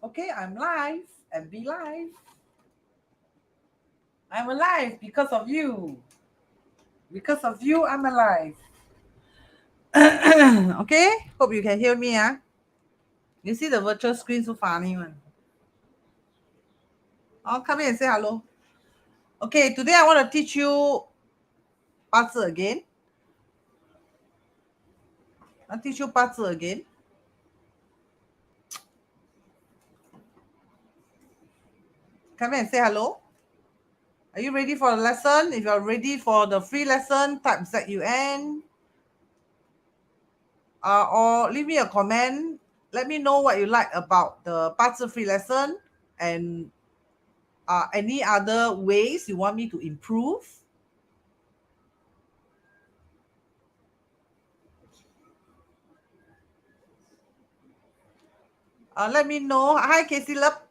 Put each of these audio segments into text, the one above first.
Okay, I'm live and be live. I'm alive because of you. Because of you, I'm alive. Okay, hope you can hear me. You see the virtual screen so funny one. Oh, come here and say hello. Okay, today I want to teach you BAZi again. I'll teach you BAZi again. Come here and say hello. Are you ready for the lesson? If you're ready for the free lesson, type ZUN. Or leave me a comment. Let me know what you like about the BAZi free lesson and any other ways you want me to improve. Let me know. Hi, Casey Love.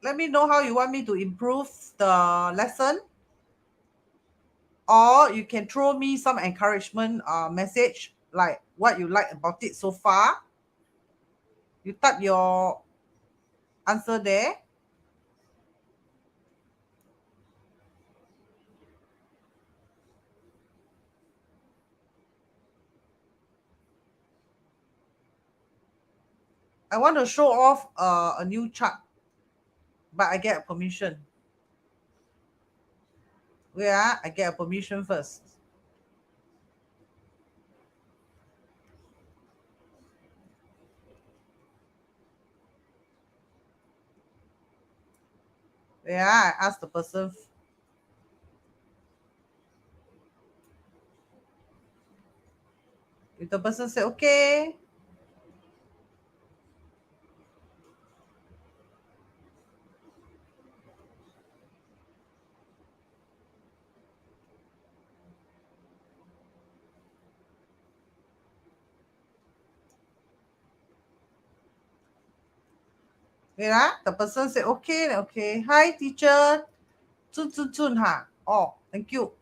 Let me know how you want me to improve the lesson. Or you can throw me some encouragement message, like what you like about it so far. You type your answer there. I want to show off a new chart, but I get a permission. Where I get a permission first. Yeah, I ask the person. If the person say okay, the person say okay, okay. Hi, teacher. Chun Chun Chun ha. Oh, thank you.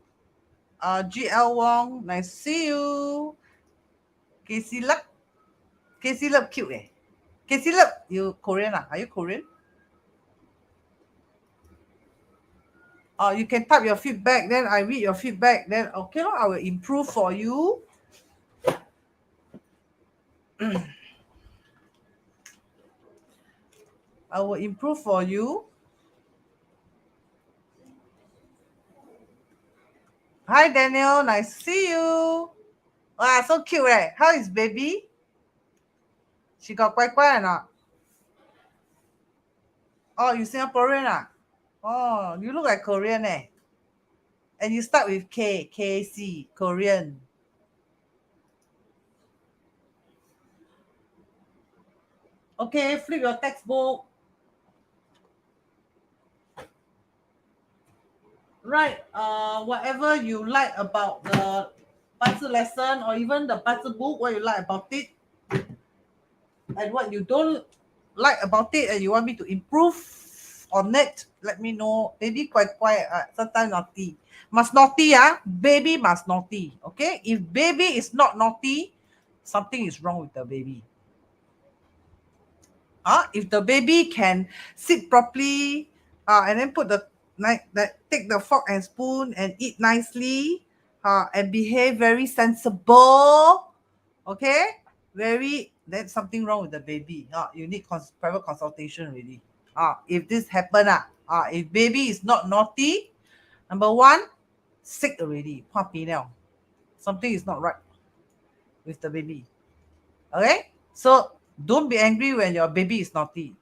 GL Wong, nice to see you. Casey Lup. Casey Lup cute eh. Casey Lup, you Korean ah? Are you Korean? You can type your feedback, then I read your feedback, then okay, I will improve for you. I will improve for you. Hi Daniel, nice to see you. Wow, so cute eh. How is baby? She got quite or not? Oh, you Singaporean ah? Oh, you look like Korean eh. And you start with KC, Korean. Okay, flip your textbook. Right, whatever you like about the puzzle lesson or even the puzzle book, what you like about it and what you don't like about it and you want me to improve on it, let me know. Baby quite quiet, sometimes naughty. Must naughty, baby must naughty, okay? If baby is not naughty, something is wrong with the baby. If the baby can sit properly, and then put the take the fork and spoon and eat nicely, and behave very sensible, okay, very then something wrong with the baby. You need private consultation really. If this happen, if baby is not naughty, number one, sick already, something is not right with the baby. Okay, so don't be angry when your baby is naughty.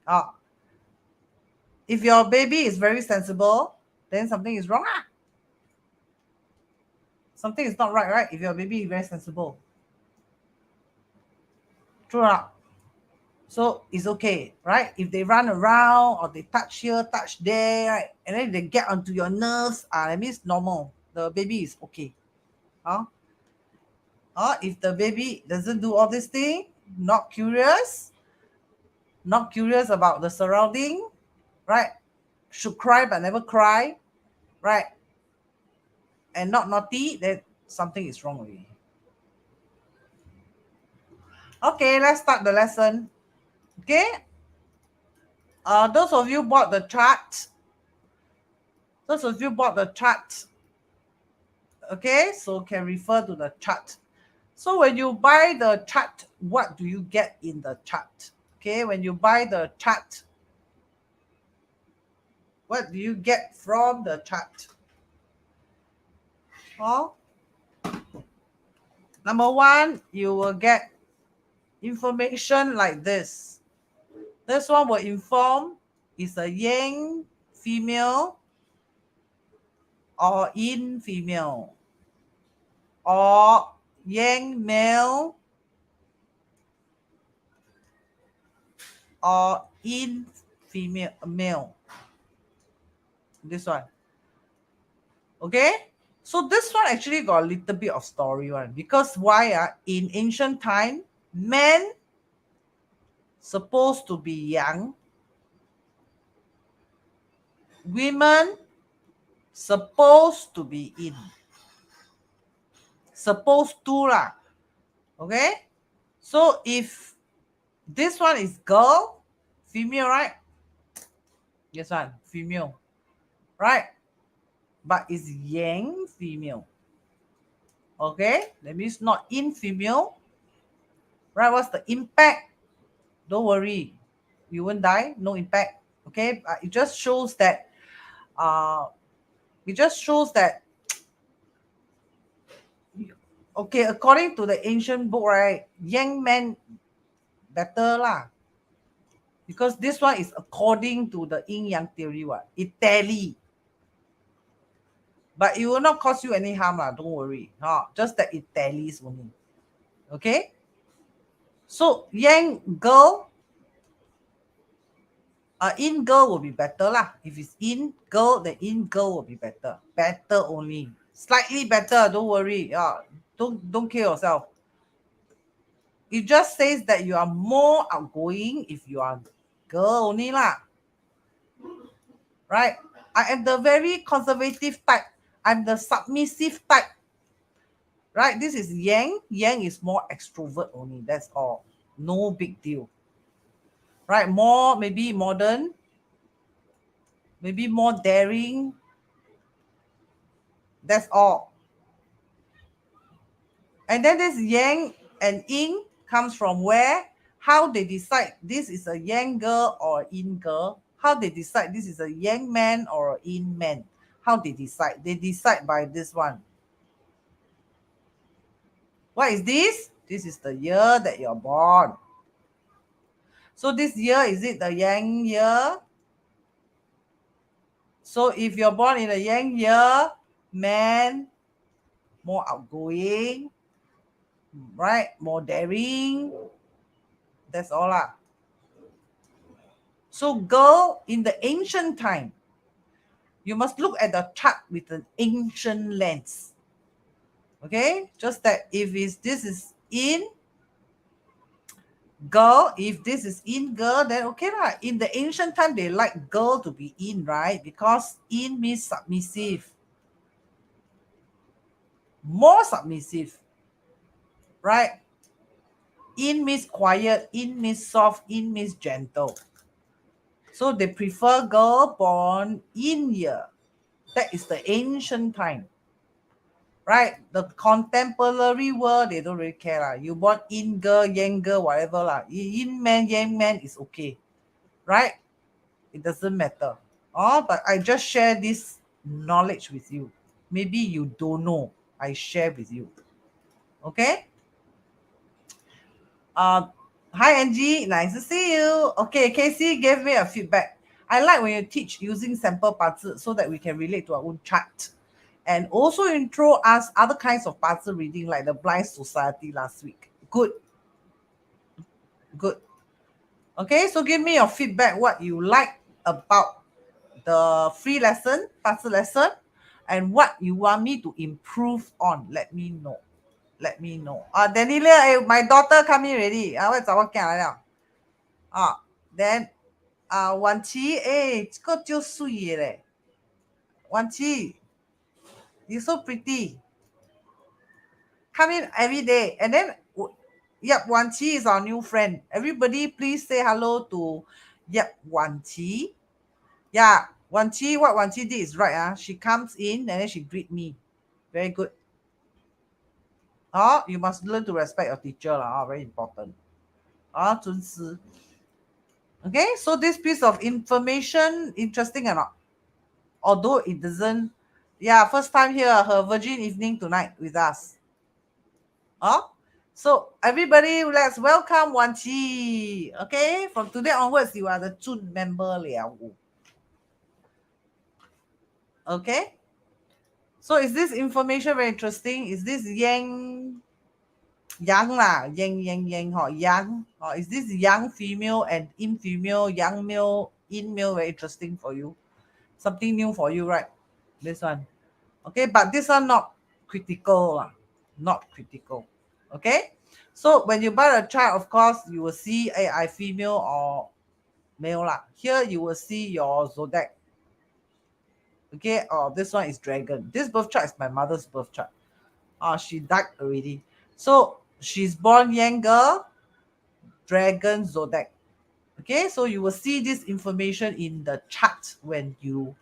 If your baby is very sensible, then something is wrong. Something is not right, right? If your baby is very sensible. True or not? So it's okay, right? If they run around or they touch here, touch there, right? And then they get onto your nerves, that means normal. The baby is okay. Huh? If the baby doesn't do all this thing, not curious, not curious about the surrounding, right? Should cry but never cry, right? And not naughty, then something is wrong with you. Okay, let's start the lesson. Okay, Those of you bought the chart, those of you bought the chart, okay, so can refer to the chart. So when you buy the chart, what do you get in the chart? Okay, when you buy the chart, what do you get from the chart? Oh, number one, you will get information like this. This one will inform is a yang female or yin female, or yang male or yin female male. This one. Okay? So this one actually got a little bit of story one, because why? In ancient time, men supposed to be young, women supposed to be in. Supposed to lah. Okay? So if this one is girl, female, right? This one, female, right? But it's yang female. Okay? That means not in female. Right? What's the impact? Don't worry. You won't die. No impact. Okay? It just shows that okay, according to the ancient book, right, yang men better lah. Because this one is according to the yin yang theory, what? It tally. But it will not cause you any harm, lah. Don't worry. Just that it tallies only. Okay? So yang girl, in girl will be better lah. If it's in girl, the in girl will be better. Better only. Slightly better, don't worry. Don't kill yourself. It just says that you are more outgoing if you are girl only lah. Right? I am the very conservative type. I'm the submissive type. Right? This is yang. Yang is more extrovert only. That's all. No big deal. Right? More maybe modern. Maybe more daring. That's all. And then this yang and yin comes from where? How they decide this is a yang girl or yin girl. How they decide this is a yang man or a yin man. How they decide? They decide by this one. What is this? This is the year that you're born. So this year, is it the yang year? So if you're born in a yang year, man, more outgoing, right? More daring. That's all lah. So girl, in the ancient time, you must look at the chart with an ancient lens. Okay? Just that if this is in girl, if this is in girl, then okay lah. In the ancient time, they like girl to be in, right? Because in means submissive. More submissive. Right? In means quiet, in means soft, in means gentle. So they prefer girl born in year. That is the ancient time. Right? The contemporary world, they don't really care lah. You born in girl, yang girl, whatever lah. Yin man, yang man is okay. Right? It doesn't matter. But I just share this knowledge with you. Maybe you don't know. I share with you. Okay? Hi Angie, nice to see you. Okay, Casey gave me a feedback. I like when you teach using sample BAZi so that we can relate to our own chart. And also intro us other kinds of BAZi reading like the Blind Society last week. Good. Okay, so give me your feedback, what you like about the free lesson, BAZi lesson, and what you want me to improve on. Let me know. Daniela, my daughter coming already. Then Wan Qi, 这个就水的嘞。Wan Qi, you're so pretty. Come in every day. And then, yep, Wan Qi is our new friend. Everybody, please say hello to Yep, Wan Qi. Yeah, Wan Qi, what Wan Qi did is right. She comes in and then she greet me. Very good. Oh, you must learn to respect your teacher. Very important. 尊师. Okay, so this piece of information, interesting or not? Although it doesn't, yeah, first time here, her Virgin Evening tonight with us. Oh, so everybody, let's welcome Wan Qi. Okay, from today onwards, you are the Zun member liao. Okay, so is this information very interesting? Is this yang lah, yang yang is this young female and in female, young male, in male very interesting for you? Something new for you, right? This one. Okay, but this one not critical lah, not critical. Okay, so when you buy a chart, of course you will see I female or male lah. Here you will see your zodiac. Okay, this one is dragon. This birth chart is my mother's birth chart. She died already. So she's born young girl, dragon zodiac. Okay, so you will see this information in the chart when you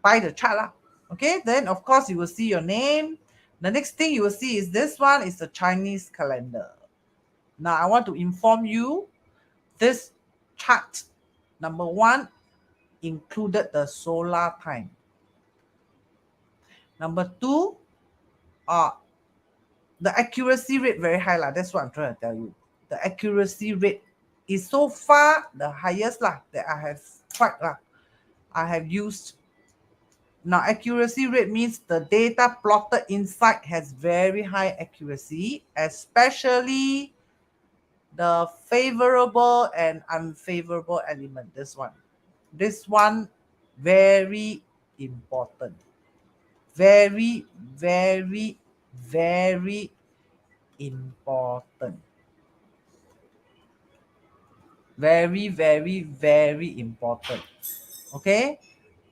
buy the chart lah. Okay, then of course you will see your name. The next thing you will see is this one is the Chinese calendar. Now I want to inform you, this chart, number one, included the solar time. Number two, the accuracy rate very high lah. That's what I'm trying to tell you. The accuracy rate is so far the highest lah that I have tried lah. I have used. Now, accuracy rate means the data plotted inside has very high accuracy, especially the favorable and unfavorable element. This one, very important. Very, very, very important. Very, very, very important. Okay,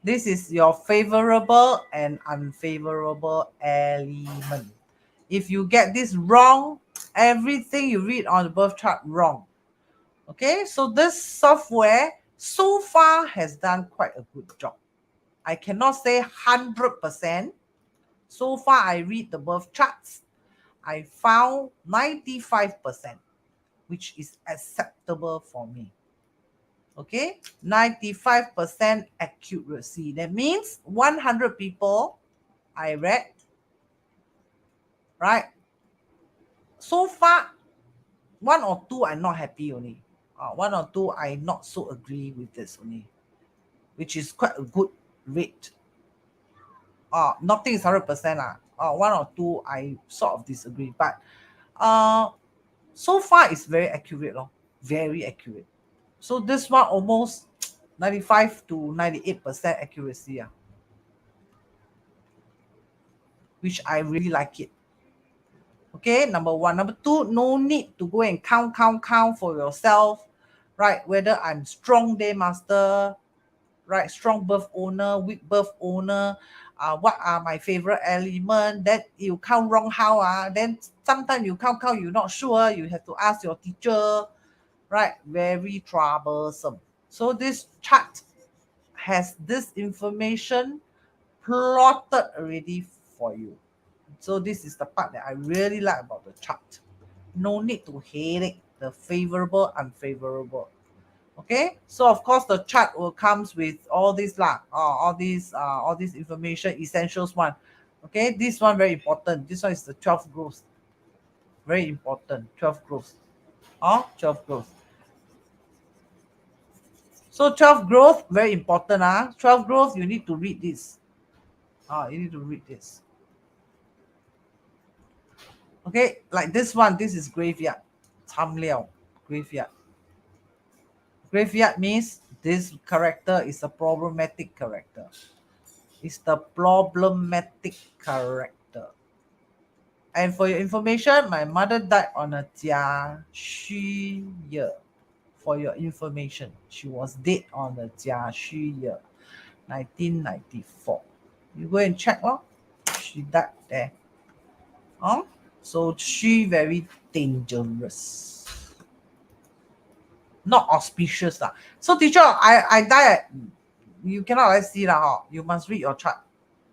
this is your favorable and unfavorable element. If you get this wrong, everything you read on the birth chart wrong. Okay, so this software so far has done quite a good job. I cannot say 100%. So far I read the birth charts, I found 95%, which is acceptable for me. Okay, 95% accuracy. That means 100 people I read, right? So far, one or two I'm not happy only. One or two I not so agree with this only, which is quite a good rate. Nothing is 100%. One or two I sort of disagree, but so far it's very accurate, very accurate. So this one almost 95 to 98% accuracy, which I really like it. Okay, number one. Number two, no need to go and count for yourself, right? Whether I'm strong day master, right? Strong birth owner, weak birth owner, what are my favorite element? That you count wrong how, then sometimes you count, you're not sure, you have to ask your teacher, right? Very troublesome. So this chart has this information plotted already for you. So this is the part that I really like about the chart. No need to headache the favorable, unfavorable. Okay, so of course the chart will comes with all this all these information, essentials one. Okay, this one very important. This one is the 12 growth. Very important, 12 growth. 12 growth. So 12 growth, very important. 12 growth, you need to read this. You need to read this. Okay, like this one, this is graveyard. Tam liao, graveyard. Graveyard means this character is a problematic character. It's the problematic character. And for your information, my mother died on a Jia Xu year. For your information, she was dead on the Jia Xu year, 1994. You go and check, she died there. So she very dangerous. not auspicious. So teacher, I die at, you cannot like see lah. You must read your chart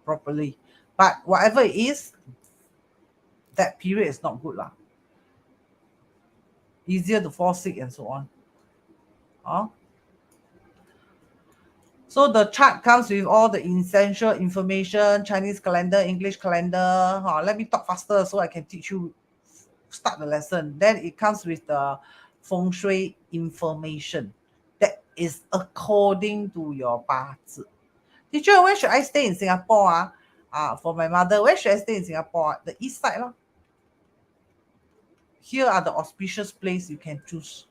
properly. But whatever it is, that period is not good lah. Easier to fall sick and so on. Oh. So the chart comes with all the essential information, Chinese calendar, English calendar. Let me talk faster so I can teach you, start the lesson. Then it comes with the Feng Shui information that is according to your BAZi. Teacher, where should I stay in Singapore? For my mother, where should I stay in Singapore? The east side. Here are the auspicious place you can choose.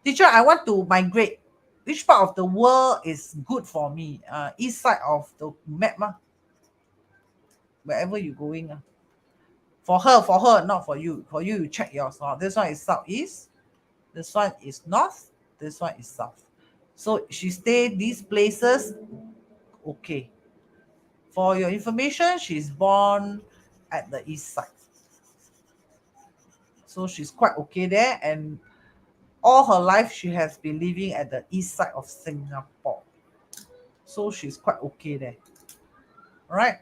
Teacher, I want to migrate. Which part of the world is good for me? East side of the map. Wherever you're going. For her, not for you. For you, you check yours. This one is southeast. This one is north. This one is south. So she stayed these places. Okay. For your information, she's born at the east side. So she's quite okay there. And all her life, she has been living at the east side of Singapore. So she's quite okay there. All right.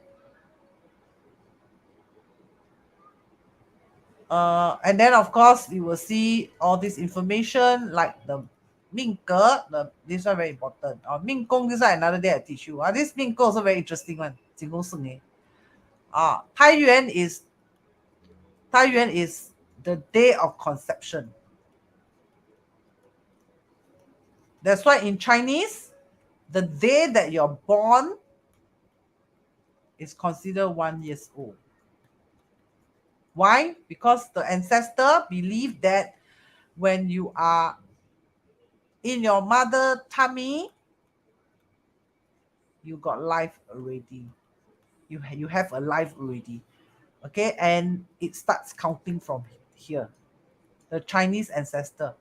And then of course you will see all this information like the Mingke, this one very important. Ming Gong, this one another day I teach you. This Ming Gong also very interesting one. Tai Yuan is the day of conception. That's why in Chinese, the day that you're born is considered 1 year old. Why? Because the ancestor believed that when you are in your mother tummy, you got life already. You have a life already. Okay, and it starts counting from here. The Chinese ancestor.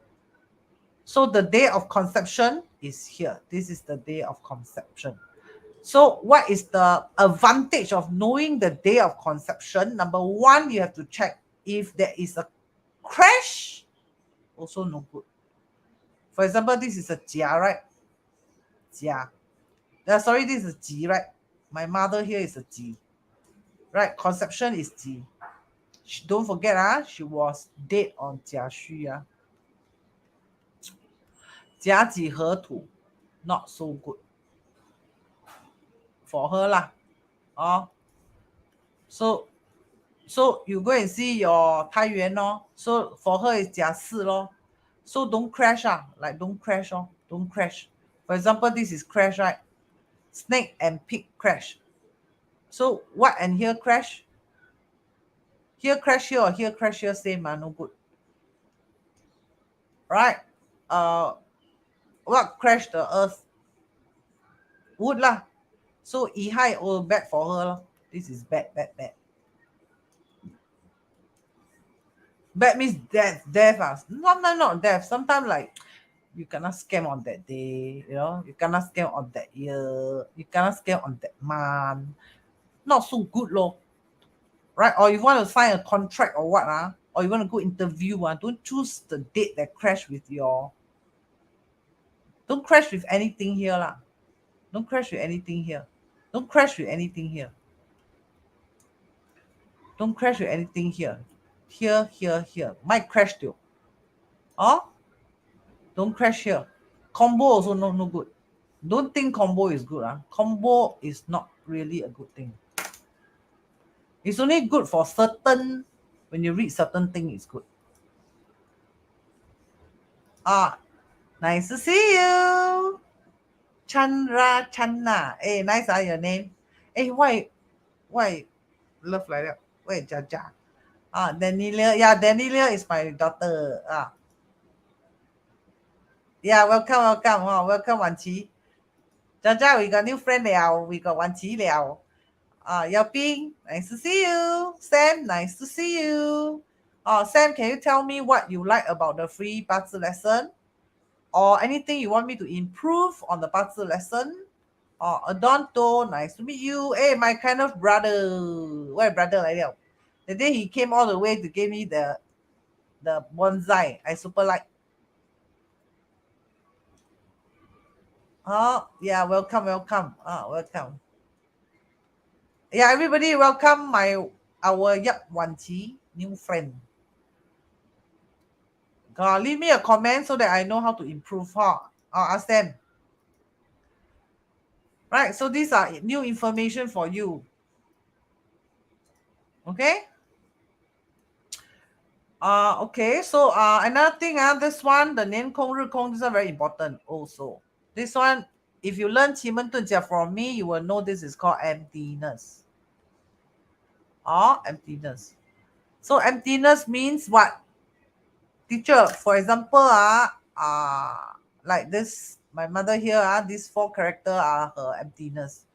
So the day of conception is here. This is the day of conception. So what is the advantage of knowing the day of conception? Number one, you have to check if there is a crash. Also no good. For example, this is a Jia, right? Jia. Sorry, this is Ji, right? My mother here is a Ji. Right? Conception is Ji. Don't forget, she was dead on Jia Xu. Jia Ji He Tu. Not so good. For her lah. So you go and see your Tai Yuan lor. So for her is Jia Si lor. So don't crash like don't crash don't crash. For example, this is crash, right? Snake and pig crash. So what and here crash? Here crash here or here crash here, same no good. Right? What crashed the earth? Wood lah. So Ihai all bad for her lor. This is bad. Bad means death. Sometimes not death. Sometimes like you cannot scam on that day, you cannot scam on that year, you cannot scam on that month. Not so good lor. Right? Or you want to sign a contract or what, or you want to go interview, don't choose the date that crash with your. Don't crash with anything here lah. Don't crash with anything here. Don't crash with anything here. Don't crash with anything here. Here. Might crash too. Don't crash here. Combo also no good. Don't think combo is good. Combo is not really a good thing. It's only good for certain, when you read certain thing, it's good. Nice to see you. Channa. Hey, nice your name. Hey, why love like that? Wait, Jaja. Daniela. Yeah, Daniela is my daughter. Yeah, welcome. Welcome, Wan Qi. Jaja, we got new friend Liao. We got Wan Qi Liao. Yao Ping, nice to see you. Sam, nice to see you. Sam, can you tell me what you like about the free BAZi lesson? Or anything you want me to improve on the BAZi lesson? Adonto, nice to meet you. Hey, my kind of brother. Where brother like that? The day he came all the way to give me the bonsai. I super like. Oh, yeah, welcome, welcome. Welcome. Yeah, everybody, welcome our Yap Wan Chi new friend. Leave me a comment so that I know how to improve. I'll ask them. Right, so these are new information for you. Okay. Okay. So another thing, this one, the Nian Kong Ri Kong, this is very important also. This one, if you learn Qimen Dun Jia from me, you will know this is called emptiness. Emptiness. So emptiness means what? Teacher, for example, like this, my mother here, these four character are her emptiness.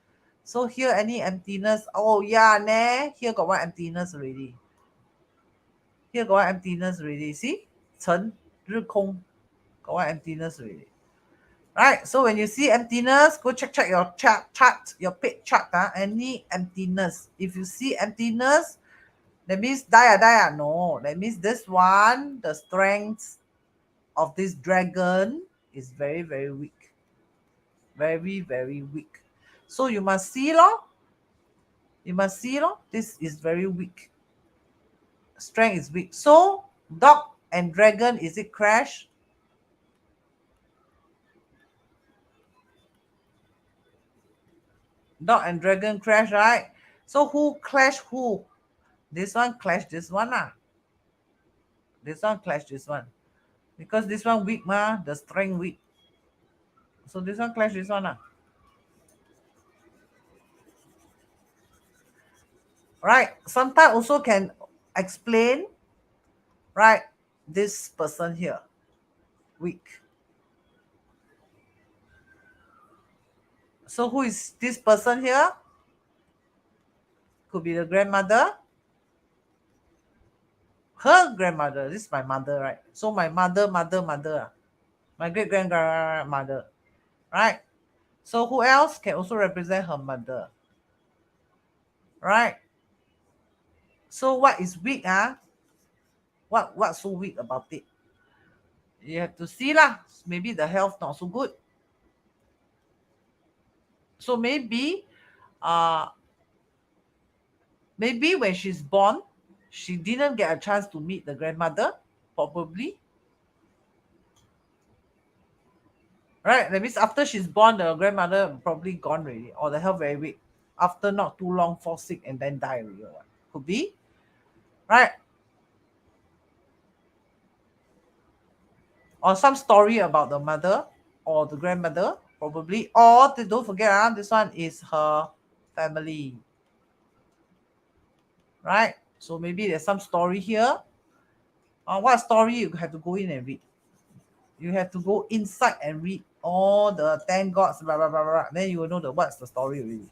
So here, any emptiness, oh yeah, here got one emptiness already. Here got one emptiness already. See? Chen, Ri Kong, got one emptiness already. Right, so when you see emptiness, go check your chart, your page chart, any emptiness. If you see emptiness, that means die. No, that means this one, the strength of this dragon is very, very weak. Very, very weak. So you must see, this is very weak. Strength is weak. So dog and dragon, is it crash? Dog and dragon crash, right? So who clash who? This one clash this one. This one clash this one. Because this one weak, the strength weak. So this one clash this one. Right. Sometimes also can explain, right, this person here, weak. So who is this person here? Could be the grandmother. Her grandmother. This is my mother, right? So my mother. My great grandmother. Right? So who else can also represent her mother? Right? So what is weak? What's so weak about it? You have to see lah. Maybe the health not so good. So uh maybe when she's born, she didn't get a chance to meet the grandmother, probably. Right? That means after she's born, the grandmother probably gone already, or the health very weak. After not too long, fall sick and then die already. Or what. Could be. Right? Or some story about the mother or the grandmother, probably. Or don't forget, this one is her family. Right? So maybe there's some story here. What story you have to go in and read? You have to go inside and read all the 10 gods, blah, blah, blah, blah. Then you will know what's the story already.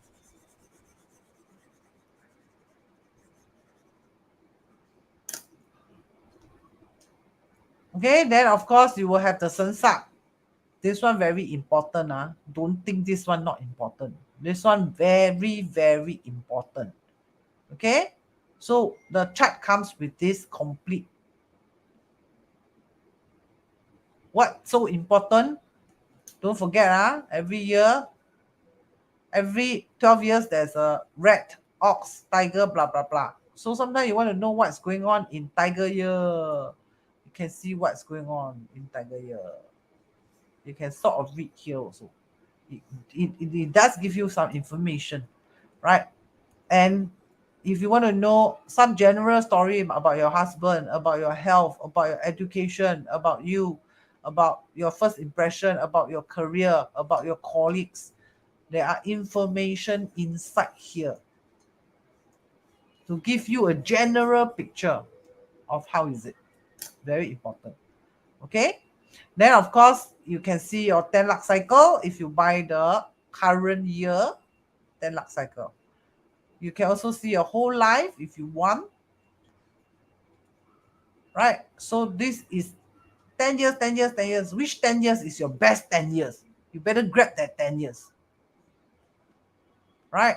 Okay, then of course you will have the sensa. This one very important. Don't think this one not important. This one very, very important. Okay, so the chart comes with this complete. What's so important? Don't forget, every year, every 12 years, there's a rat, ox, tiger, blah, blah, blah. So sometimes you want to know what's going on in tiger year. You can see what's going on in tiger year. You can sort of read here also. It does give you some information, right? And if you want to know some general story about your husband, about your health, about your education, about you, about your first impression, about your career, about your colleagues, there are information inside here to give you a general picture of how is it. Very important. Okay. Then of course you can see your 10 lakh cycle if you buy the current year 10 lakh cycle. You can also see your whole life if you want. Right? So this is 10 years, 10 years, 10 years. Which 10 years is your best 10 years? You better grab that 10 years. Right?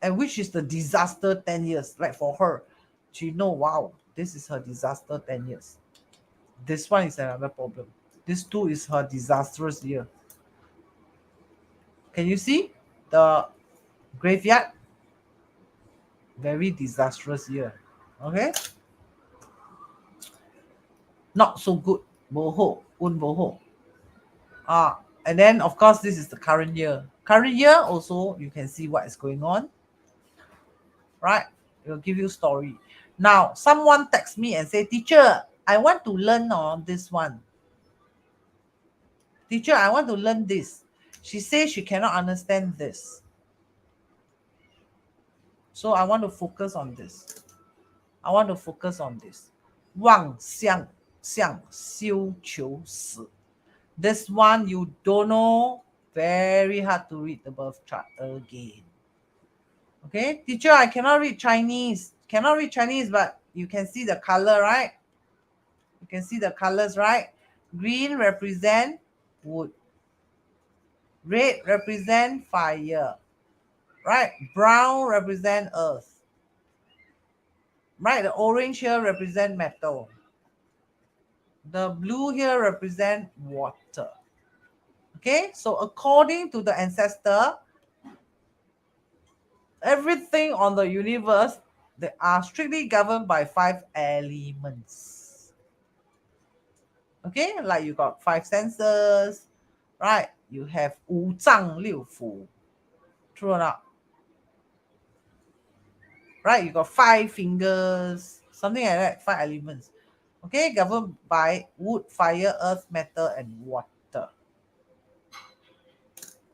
And which is the disaster 10 years? Like for her, she know, wow, this is her disaster 10 years. This one is another problem. This too is her disastrous year. Can you see the graveyard? Very disastrous year. Okay, not so good. Boho, un boho. And then of course this is the current year. Current year also you can see what is going on, right? It will give you story. Now someone text me and say, teacher, I want to learn on this one. Teacher, I want to learn this. She says she cannot understand this. So I want to focus on this. I want to focus on this. 望向修求死. This one you don't know. Very hard to read the birth chart again. Okay, teacher, I cannot read Chinese. Cannot read Chinese, but you can see the color, right? You can see the colors, right? Green represent wood. Red represent fire. Right? Brown represent earth. Right? The orange here represent metal. The blue here represent water. Okay? So according to the ancestor, everything on the universe, they are strictly governed by 5 elements. Okay? Like you got 5 senses, right? You have 五脏六腑. True or not? Right? You got 5 fingers, something like that, 5 elements. Okay, governed by wood, fire, earth, metal, and water.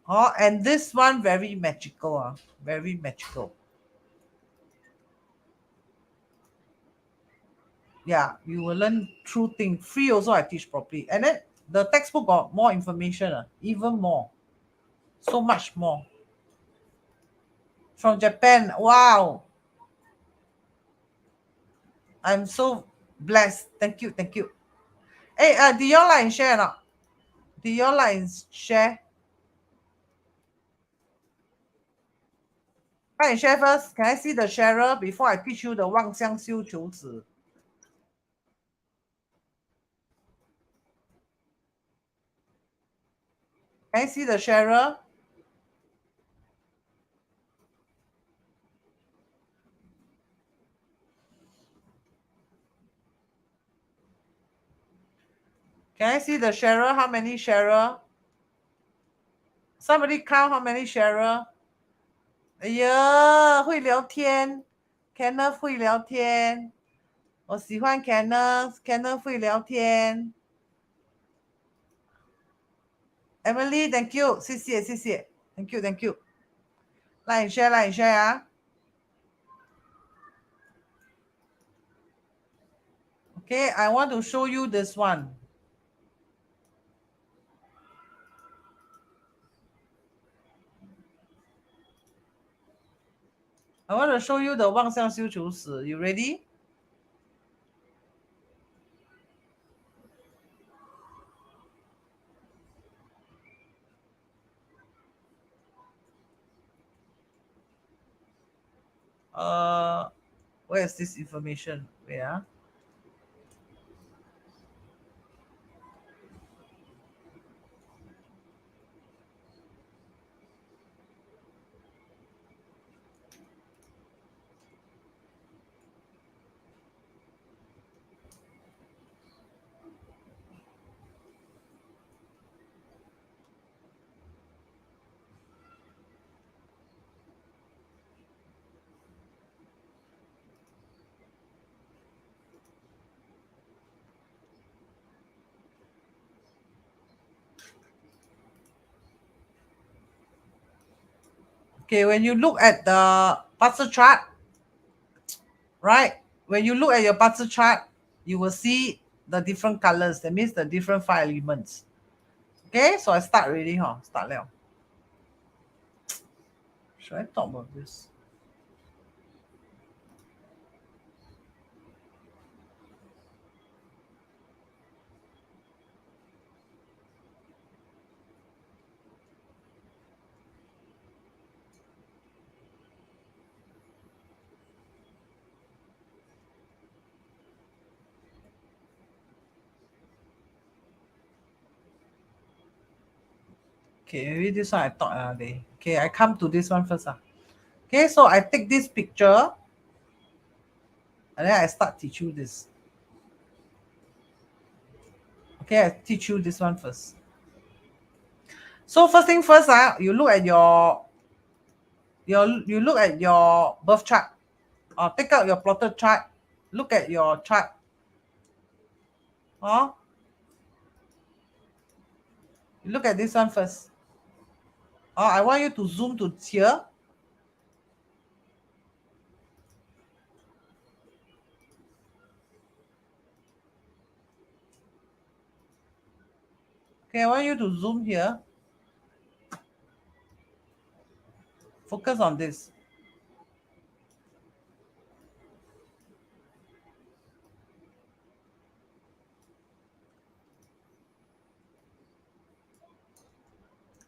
Oh, and this one very magical, very magical. Yeah, you will learn true thing. Free also I teach properly. And then the textbook got more information, even more. So much more. From Japan. Wow. I'm so blessed. Thank you, thank you. Hey, do you all like and share or not? Do you all like and share? Like and share first. Can I see the sharer before I teach you the 望乡修求子? Can I see the sharer? Can I see the sharer? How many sharer? Somebody count how many sharer? 哎呀，会聊天 ，Kenneth 会聊天，我喜欢 Kenneth 会聊天。Emily，thank you，谢谢谢谢，thank you thank you。来你 share 来你 share 啊。Okay, I want to show you this one. I want to show you the 望向修求死. You ready? Where is this information? Wait, Okay, when you look at the BAZi chart, right? When you look at your BAZi chart, you will see the different colors. That means the different 5 elements. Okay, so I start already, huh? Start now. Should I talk about this? Okay, maybe this one I thought okay, I come to this one first. Okay, so I take this picture and then I start teach you this. Okay, I teach you this one first. So first thing first, you look at you look at your birth chart. Take out your plotted chart. Look at your chart. You look at this one first. I want you to zoom to here. Okay, I want you to zoom here. Focus on this.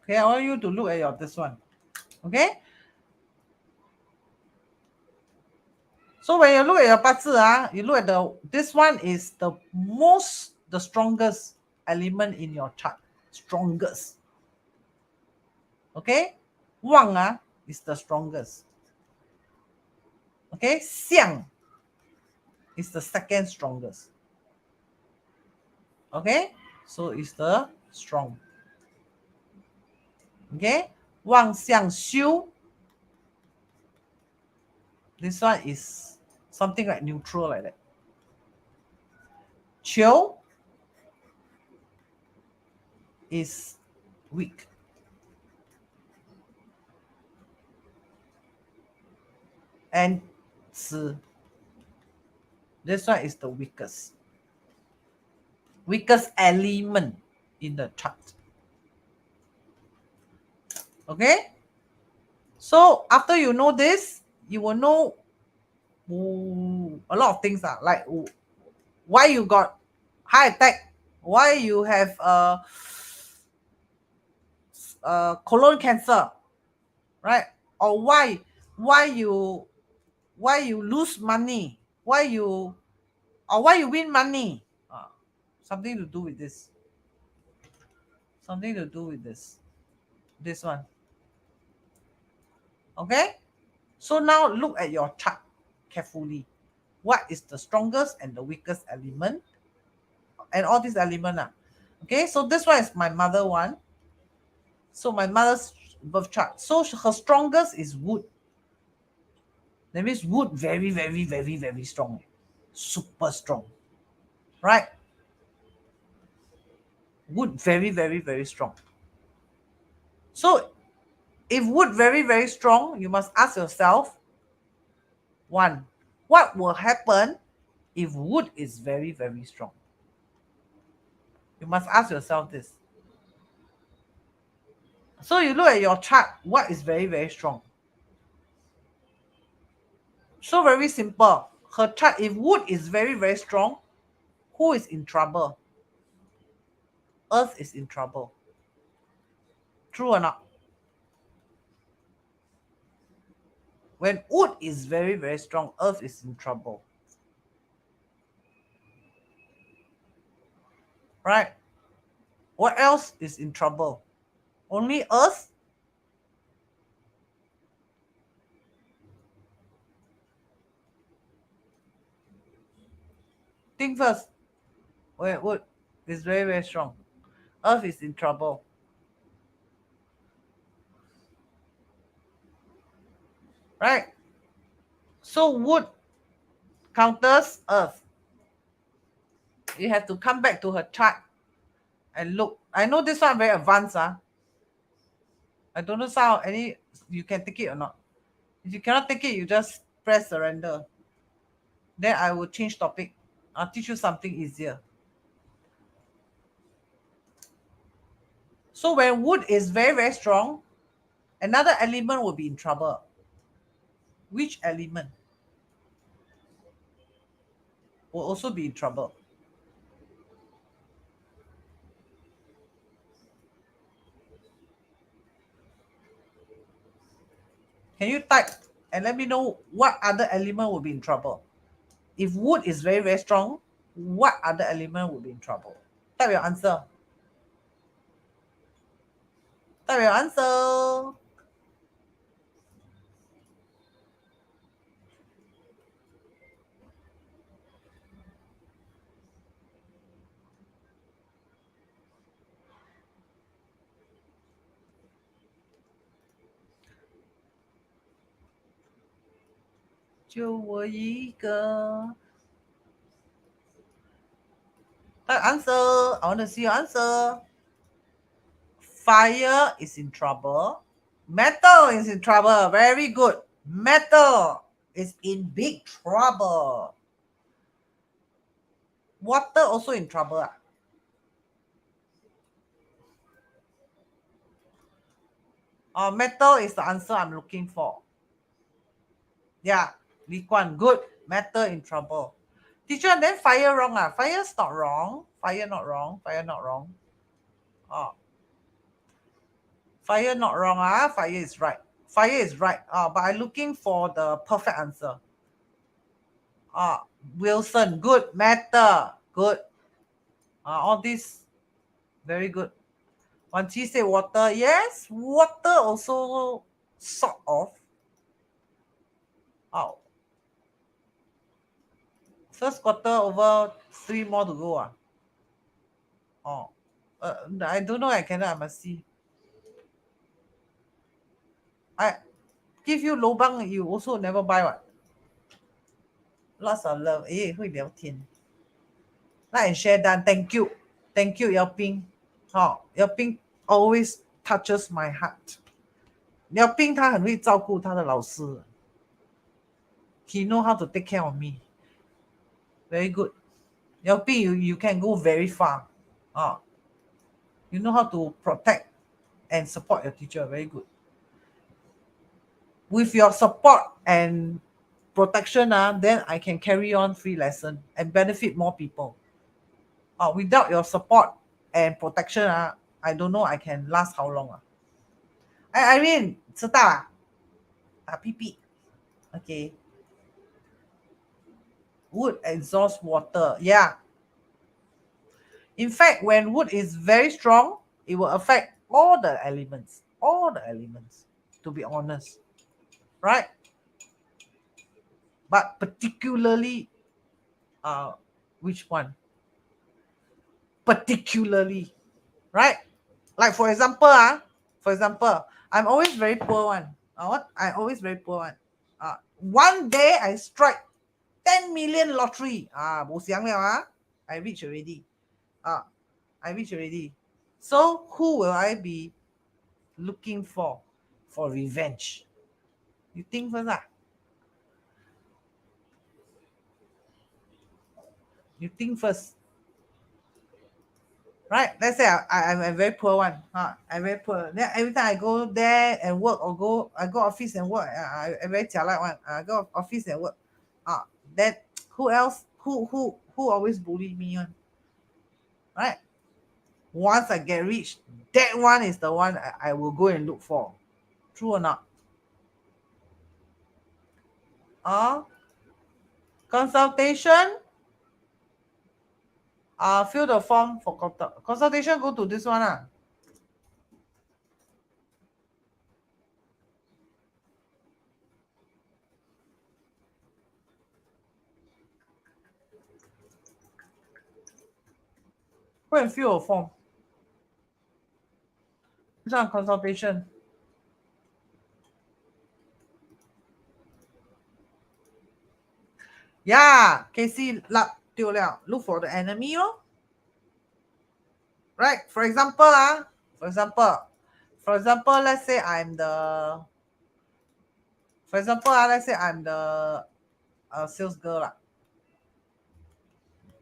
Okay, I want you to look at your this one. Okay. So when you look at your BAZi, you look at this one is the strongest element in your chart. Strongest. Okay. Wang is the strongest. Okay. Xiang is the second strongest. Okay. So it's the strong. Okay. Wang Xiang Xiu. This one is something like neutral like that. Qiu is weak. And Zi, this one is the weakest element in the chart. Okay, so after you know this, you will know a lot of things, like why you got high attack, why you have colon cancer, right? Or why you lose money, why you win money. Something to do with this. Something to do with this one. Okay, so now look at your chart carefully. What is the strongest and the weakest element, and all these elements. Okay, so this one is my mother one. So my mother's birth chart. So her strongest is wood. That means wood very, very, very, very strong. Super strong. Right? Wood very, very, very strong. So if wood very, very strong, you must ask yourself, one, what will happen if wood is very, very strong? You must ask yourself this. So you look at your chart, what is very, very strong? So very simple. Her chart, if wood is very, very strong, who is in trouble? Earth is in trouble. True or not? When wood is very, very strong, Earth is in trouble. Right? What else is in trouble? Only Earth? Think first. When wood is very, very strong, Earth is in trouble. Right? So wood counters Earth. You have to come back to her chart and look. I know this one very advanced. I don't know how you can take it or not. If you cannot take it, you just press surrender. Then I will change topic. I'll teach you something easier. So when wood is very, very strong, another element will be in trouble. Which element will also be in trouble? Can you type and let me know what other element will be in trouble? If wood is very, very strong, what other element will be in trouble? Type your answer. 代表 answer。就我一个。answer. I want to see your answer. Fire is in trouble. Metal is in trouble. Very good. Metal is in big trouble. Water also in trouble. Metal is the answer I'm looking for. Yeah, Li Kuan, good. Metal in trouble. Teacher, then fire wrong. Fire's not wrong. Fire not wrong. Fire not wrong. Oh, fire not wrong. Fire is right. Fire is right. But I'm looking for the perfect answer. Wilson, good. Metal, good. All this, very good. Wan Qi say water. Yes, water also sort of. Oh, first quarter over, 3 more to go. Oh, I don't know. I cannot. I must see. I give you lobang, you also never buy what? Lots of love. 会聊天。Like and share done. Thank you. Thank you, Yao Ping. Yao Ping always touches my heart. Yao Ping 他很会照顾他的老师。He know how to take care of me. Very good. Yao Ping, you can go very far. You know how to protect and support your teacher. Very good. With your support and protection, then I can carry on free lesson and benefit more people. Without your support and protection, I don't know I can last how long. I mean, 知道打屁屁 Okay. Wood exhausts water. Yeah. In fact, when wood is very strong, it will affect all the elements. All the elements, to be honest. Right? But particularly, which one? Particularly, right? Like for example, I'm always very poor one. I always very poor one. One day I strike 10 million lottery. I reach already. I reach already. So who will I be looking for revenge? You think first. You think first. Right? Let's say I'm a very poor one. I'm very poor. Then every time I go there and work or I go office and work. I very jialat one. I go office and work. Then who else? Who always bully me on? Right? Once I get rich, that one is the one I will go and look for. True or not? Consultation. Fill the form for consultation. Go to this one. Go and fill a form. This one consultation. Yeah, Casey look for the enemy. Right? For example, let's say I'm the sales girl.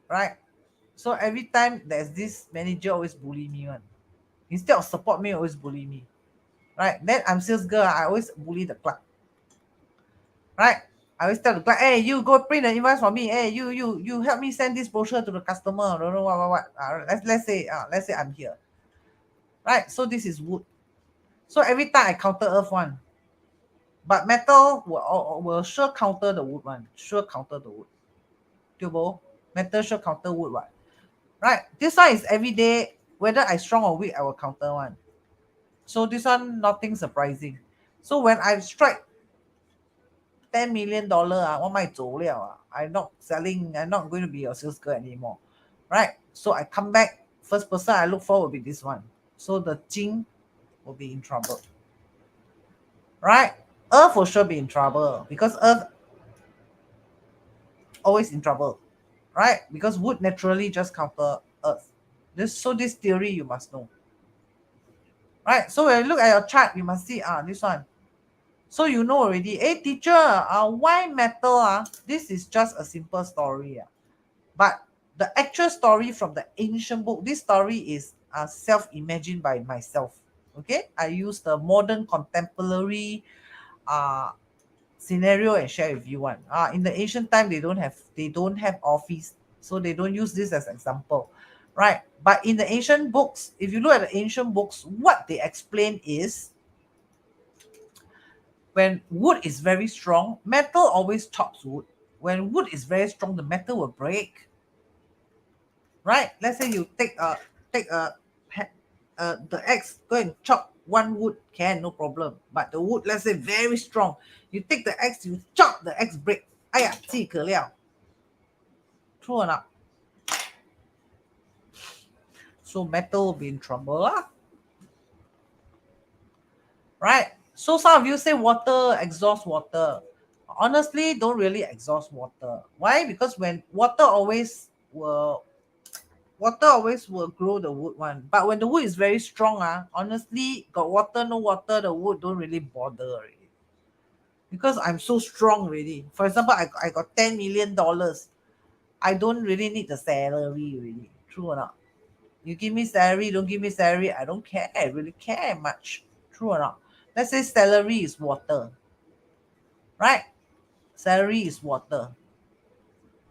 Right? So every time there's this manager always bully me one. Instead of support me, always bully me. Right? Then I'm sales girl. I always bully the clerk. Right? I always tell the clerk, hey, you go print the invoice for me. Hey, you help me send this brochure to the customer. Don't know what. Let's say I'm here. Right? So this is wood. So every time I counter earth one. But metal will sure counter the wood one. Sure counter the wood. Metal sure counter wood one. Right? This one is every day. Whether I strong or weak, I will counter one. So this one, nothing surprising. So when I strike $10 million, 我卖走了 I'm not selling, I'm not going to be your sales girl anymore. Right? So I come back, first person I look for will be this one. So the Jing will be in trouble. Right? Earth will sure be in trouble because Earth always in trouble. Right? Because wood naturally just counter Earth. This theory you must know. Right? So when you look at your chart, you must see this one. So you know already, hey teacher, why metal? This is just a simple story. But the actual story from the ancient book, this story is self-imagined by myself. Okay, I use the modern contemporary uh, scenario and share with you one. In the ancient time, they don't have office, so they don't use this as example, right? But in the ancient books, if you look at the ancient books, what they explain is when wood is very strong, metal always chops wood. When wood is very strong, the metal will break. Right? Let's say you take the axe, go and chop one wood, can no problem. But the wood, let's say very strong, you take the axe, you chop the axe break. 哎呀，即可了. True or not? So metal will be in trouble, right? So some of you say water exhaust water. Honestly, don't really exhaust water. Why? Because when water always will grow the wood one. But when the wood is very strong, honestly, got water, no water, the wood don't really bother already. Because I'm so strong already. For example, I got $10 million. I don't really need the salary already. True or not? You give me salary, don't give me salary, I don't care. I really care much. True or not? Let's say salary is water. Right? Salary is water.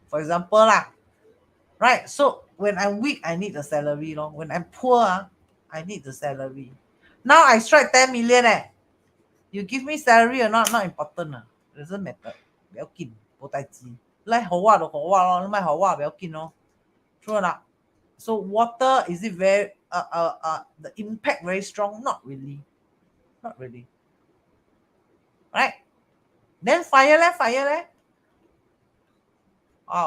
For example, lah. Right? So when I'm weak, I need the salary. When I'm poor, I need the salary. Now I strike 10 million. You give me salary or not important. Doesn't matter. 不要紧，冇代志。来好話就好話咯，你咪好話不要緊咯。True or not? So water, is it very the impact very strong? Not really. Not really. Right? Then fire.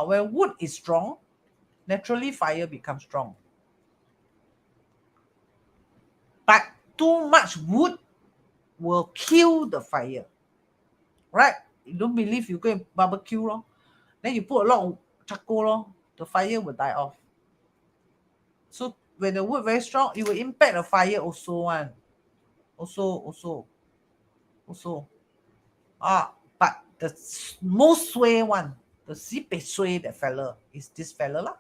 When wood is strong, naturally fire becomes strong. But too much wood will kill the fire. Right? You don't believe, you go and barbecue lor. Then you put a lot of charcoal lor, the fire will die off. So when the wood very strong, it will impact the fire also one. Also. But the most sway one, the sibei sway that fella is this fella lah.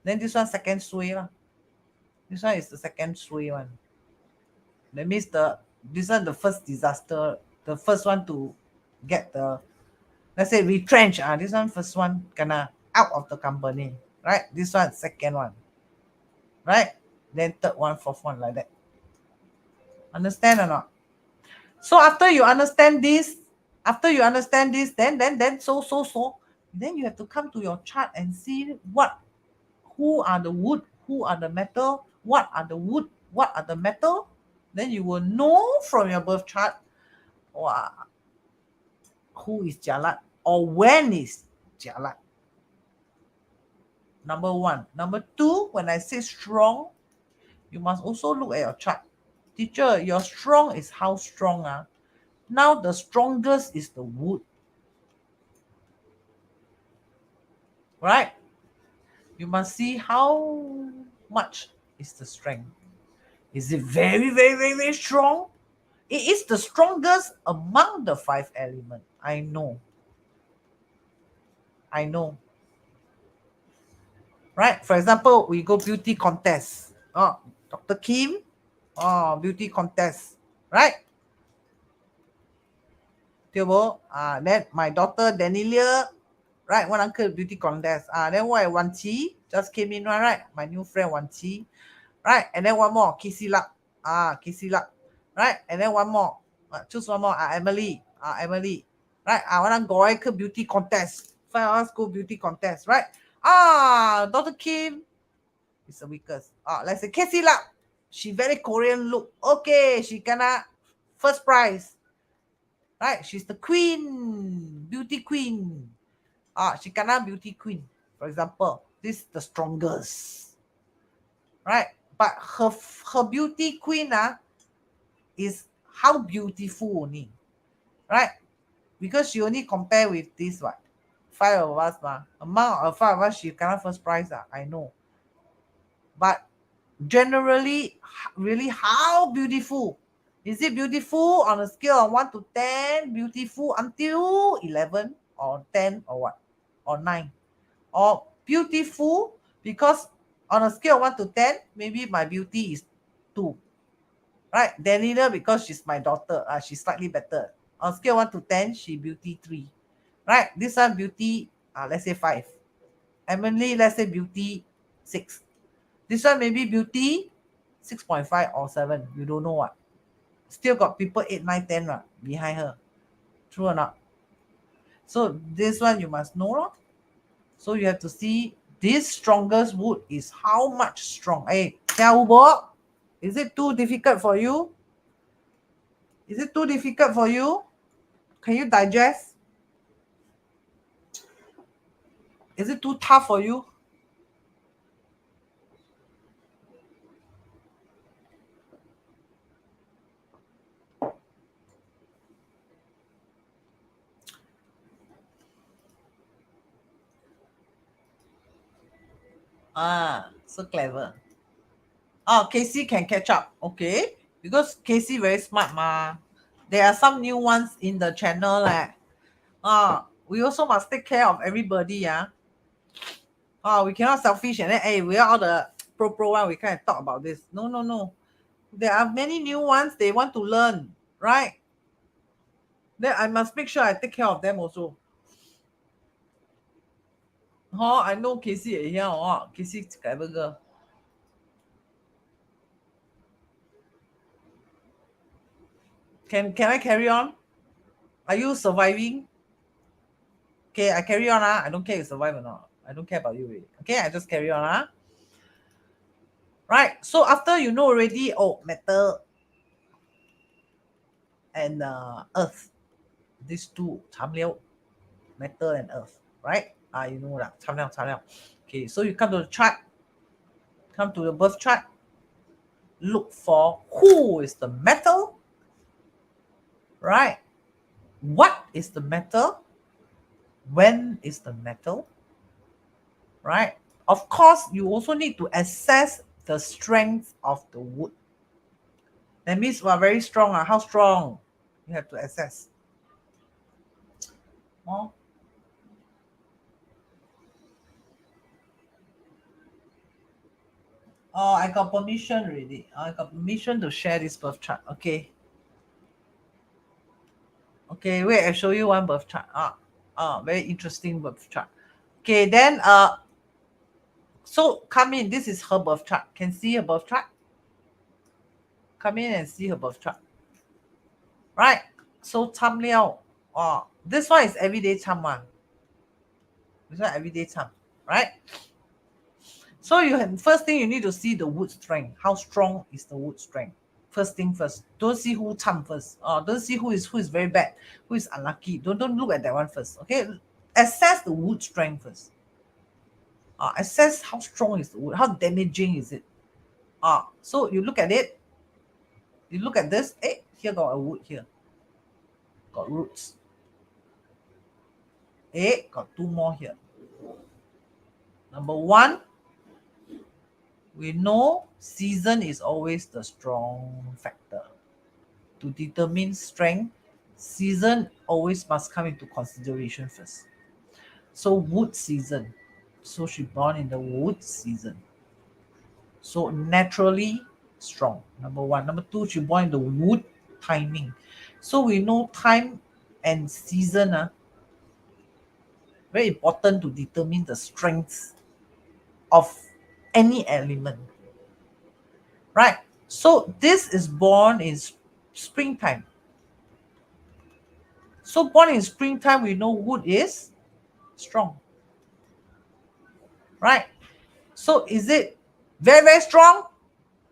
Then this one second sway lah. This one is the second sway one. That means this one the first disaster, the first one to get the, let's say retrench. This one first one gonna out of the company. Right? This one second one. Right? Then third one, fourth one, like that. Understand or not? So after you understand this, then you have to come to your chart and see who are the wood, who are the metal, what are the wood, what are the metal. Then you will know from your birth chart who is jalat or when is jalat. Number one. Number two, when I say strong, you must also look at your chart. Teacher, your strong is how strong? Now the strongest is the wood. Right? You must see how much is the strength. Is it very, very, very, very strong? It is the strongest among the 5 elements. I know. Right? For example, we go beauty contest. Dr. Khim, beauty contest. Right? Then my daughter Daniela, right? One uncle beauty contest. Then why Wan Chi just came in, right? My new friend Wan Chi, right? And then one more, Kissy Luck. Kissy Luck, right? And then one more, choose one more. Emily, right? One go beauty contest. 5 hours go beauty contest, right? Dr. Kim is the weakest. Let's say Kissy Luck. She very Korean look. Okay, she gonna first prize. Right? She's the queen, beauty queen. She gonna beauty queen. For example, this is the strongest. Right? But her beauty queen is how beautiful only. Right? Because she only compare with this what? Five of us, ma. Among five of us, she cannot first prize. I know. But generally, really, how beautiful? Is it beautiful on a scale of 1 to 10? Beautiful until 11 or 10 or what? Or 9? Or beautiful because on a scale of 1 to 10, maybe my beauty is 2. Right? Daniela, because she's my daughter, she's slightly better. On scale 1 to 10, she beauty 3. Right? This one beauty, let's say 5. Emily, let's say beauty 6. This one maybe beauty 6.5 or 7. You don't know what. Still got people 8, 9, 10 behind her. True or not? So this one you must know. Lor. So you have to see this strongest wood is how much strong. Hey, Xiao, is it too difficult for you? Is it too difficult for you? Can you digest? Is it too tough for you? So clever. Casey can catch up. Okay. Because Casey very smart ma. There are some new ones in the channel. We also must take care of everybody. We cannot selfish and then hey, we are all the pro one. We can't talk about this. No, no, no. There are many new ones they want to learn, right? Then I must make sure I take care of them also. I know Casey here. Casey clever girl. Can I carry on? Are you surviving? Okay, I carry on. I don't care if you survive or not. I don't care about you really. Okay, I just carry on. Right. So after you know already, metal and earth. These two, 材料, metal and earth. Right? You know that. 材料. Okay, so you come to the chart. Come to the birth chart. Look for who is the metal. Right? What is the metal? When is the metal? Right? Of course, you also need to assess the strength of the wood. That means we are very strong. How strong? You have to assess. Oh. I got permission already. I got permission to share this birth chart. Okay. Okay, wait, I show you one birth chart. Very interesting birth chart. Okay, then so come in. This is her birth chart. Can see her birth chart? Come in and see her birth chart. Right. So Tam Liao. This one is everyday Tam one. This one everyday Tam. Right? So first thing you need to see the wood strength. How strong is the wood strength? First thing first. Don't see who Tam first. Don't see who is very bad, who is unlucky. Don't look at that one first. Okay? Assess the wood strength first. Assess how strong is the wood, how damaging is it. So you look at it, you look at this. Here got a wood here. Got roots. Got 2 more here. Number 1, we know season is always the strong factor. To determine strength, season always must come into consideration first. So wood season. So she born in the wood season. So naturally strong. Number 1. Number 2, she born in the wood timing. So we know time and season very important to determine the strength of any element. Right? So this is born in springtime. So born in springtime, we know wood is strong. Right? So is it very, very strong?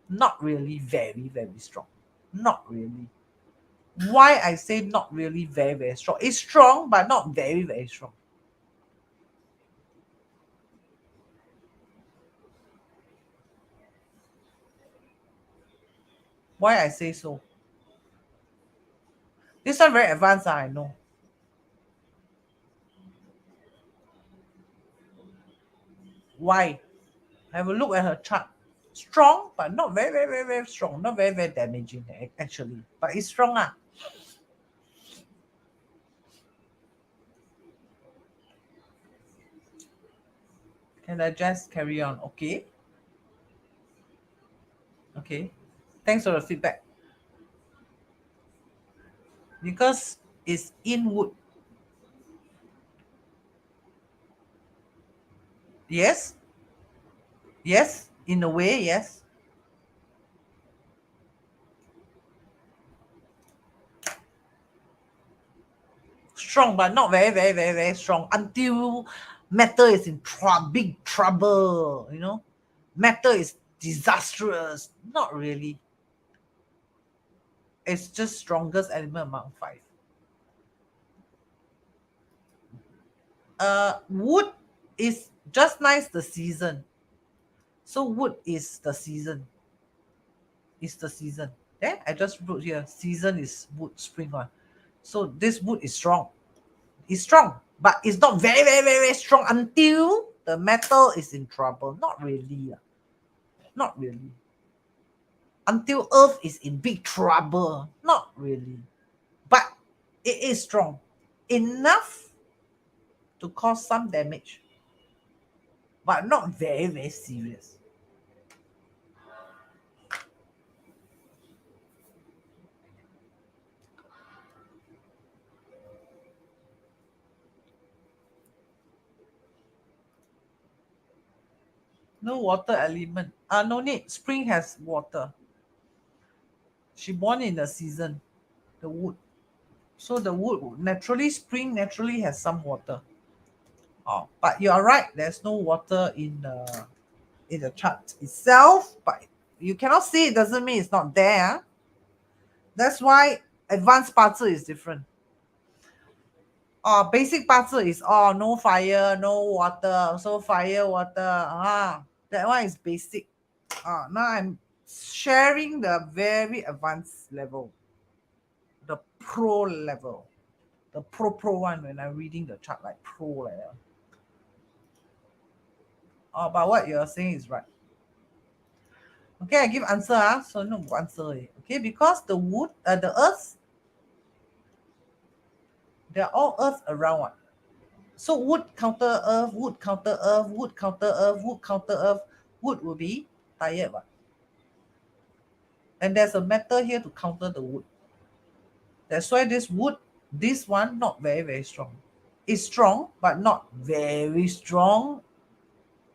Not really very, very strong. Not really. Why I say not really very, very strong? It's strong, but not very, very strong. Why I say so? This one very advanced, I know. Why? Have a look at her chart. Strong, but not very, very, very, very strong. Not very, very damaging, actually. But it's strong. Can I just carry on? Okay. Okay. Thanks for the feedback. Because it's in wood. Yes. Yes. In a way, yes. Strong, but not very, very, very, very strong until metal is in big trouble. Metal is disastrous. Not really. It's just strongest element among five. Wood is just nice the season. So wood is the season. Is the season. There, I just wrote here. Season is wood, spring one. So this wood is strong. It's strong, but it's not very, very, very, very strong until the metal is in trouble. Not really. Not really. Until Earth is in big trouble. Not really. But it is strong. Enough to cause some damage. But not very, very serious. No water element. No need. Spring has water. She born in the season. The wood. So the wood naturally, spring naturally has some water. Oh, but you are right. There's no water in the chart itself. But you cannot see it doesn't mean it's not there. That's why advanced BAZi is different. Basic BAZi is no fire, no water. So fire, water. That one is basic. Now I'm sharing the very advanced level, the pro level, the pro one when I'm reading the chart like pro like that. But what you're saying is right. Okay, I give answer. So no answer. Okay, because the wood, the earth, they're all earth around one. So wood counter earth, wood counter earth, wood counter earth, wood counter earth. Wood will be tired one. And there's a metal here to counter the wood. That's why this wood, this one, not very, very strong. It's strong, but not very strong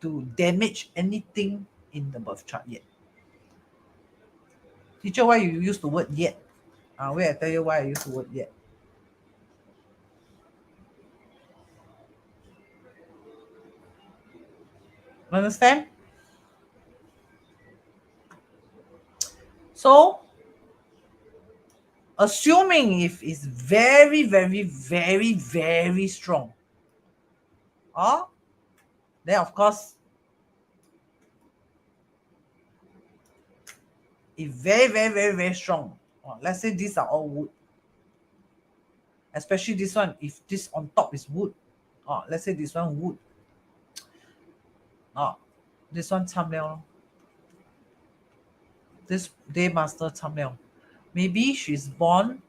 to damage anything in the birth chart yet. Teacher, why you use the word yet? Wait, I tell you why I use the word yet. Understand? So, assuming if it's very, very, very, very strong, uh, then of course, if very, very, very, very strong, let's say these are all wood, especially this one, if this on top is wood, let's say this one wood, this one cham liao. This day master cham liao. Maybe she's born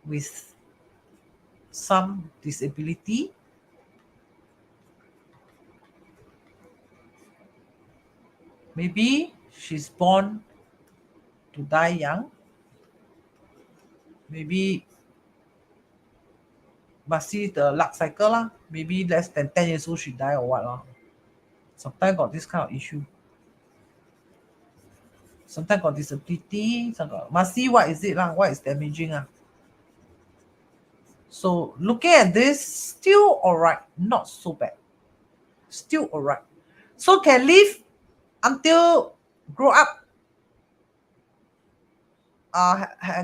with some disability. Maybe she's born to die young. Maybe must see the luck cycle lah. Maybe less than 10 years old she die or what lah. Sometimes got this kind of issue. Sometimes got disability. Must see what is it lah. What is damaging lah. So looking at this, still alright. Not so bad. Still alright. So can live until grow up,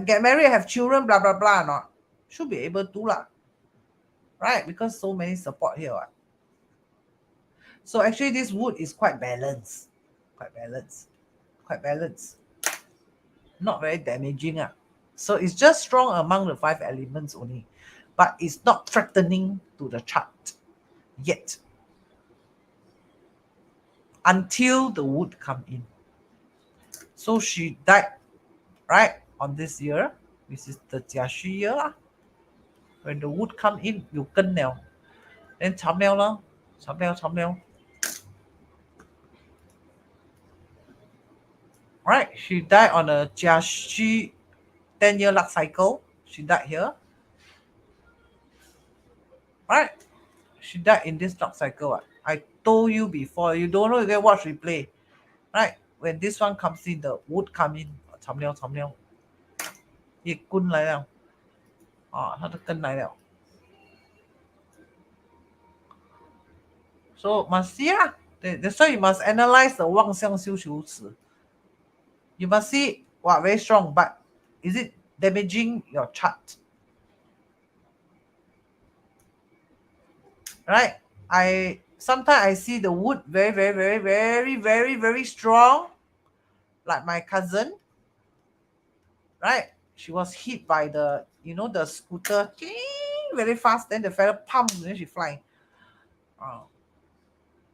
get married, have children, blah blah blah. Not should be able to lah, right? Because so many support here. What? So actually, this wood is quite balanced, quite balanced, quite balanced. Not very damaging. So it's just strong among the five elements only, but it's not threatening to the chart yet until the wood come in. So she died right on this year, which is the Jiaxu year lah. When the wood come in, you 跟了 then 惨了咯，惨了 right, she died on a Jiaxu 10-year luck cycle. She died here, right? She died in this luck cycle. What? I told you before. You don't know, you can watch replay, right? When this one comes in, the wood come in, 惨了惨了，也棍来了啊，它的根来了。So must see lah. That's why you must analyze the 望相修求词. You must see, wow, very strong, but is it damaging your chart? Right? Sometimes I see the wood very, very, very, very, very, very strong, like my cousin. Right? She was hit by the scooter very fast. Then the fella pump, then she flying.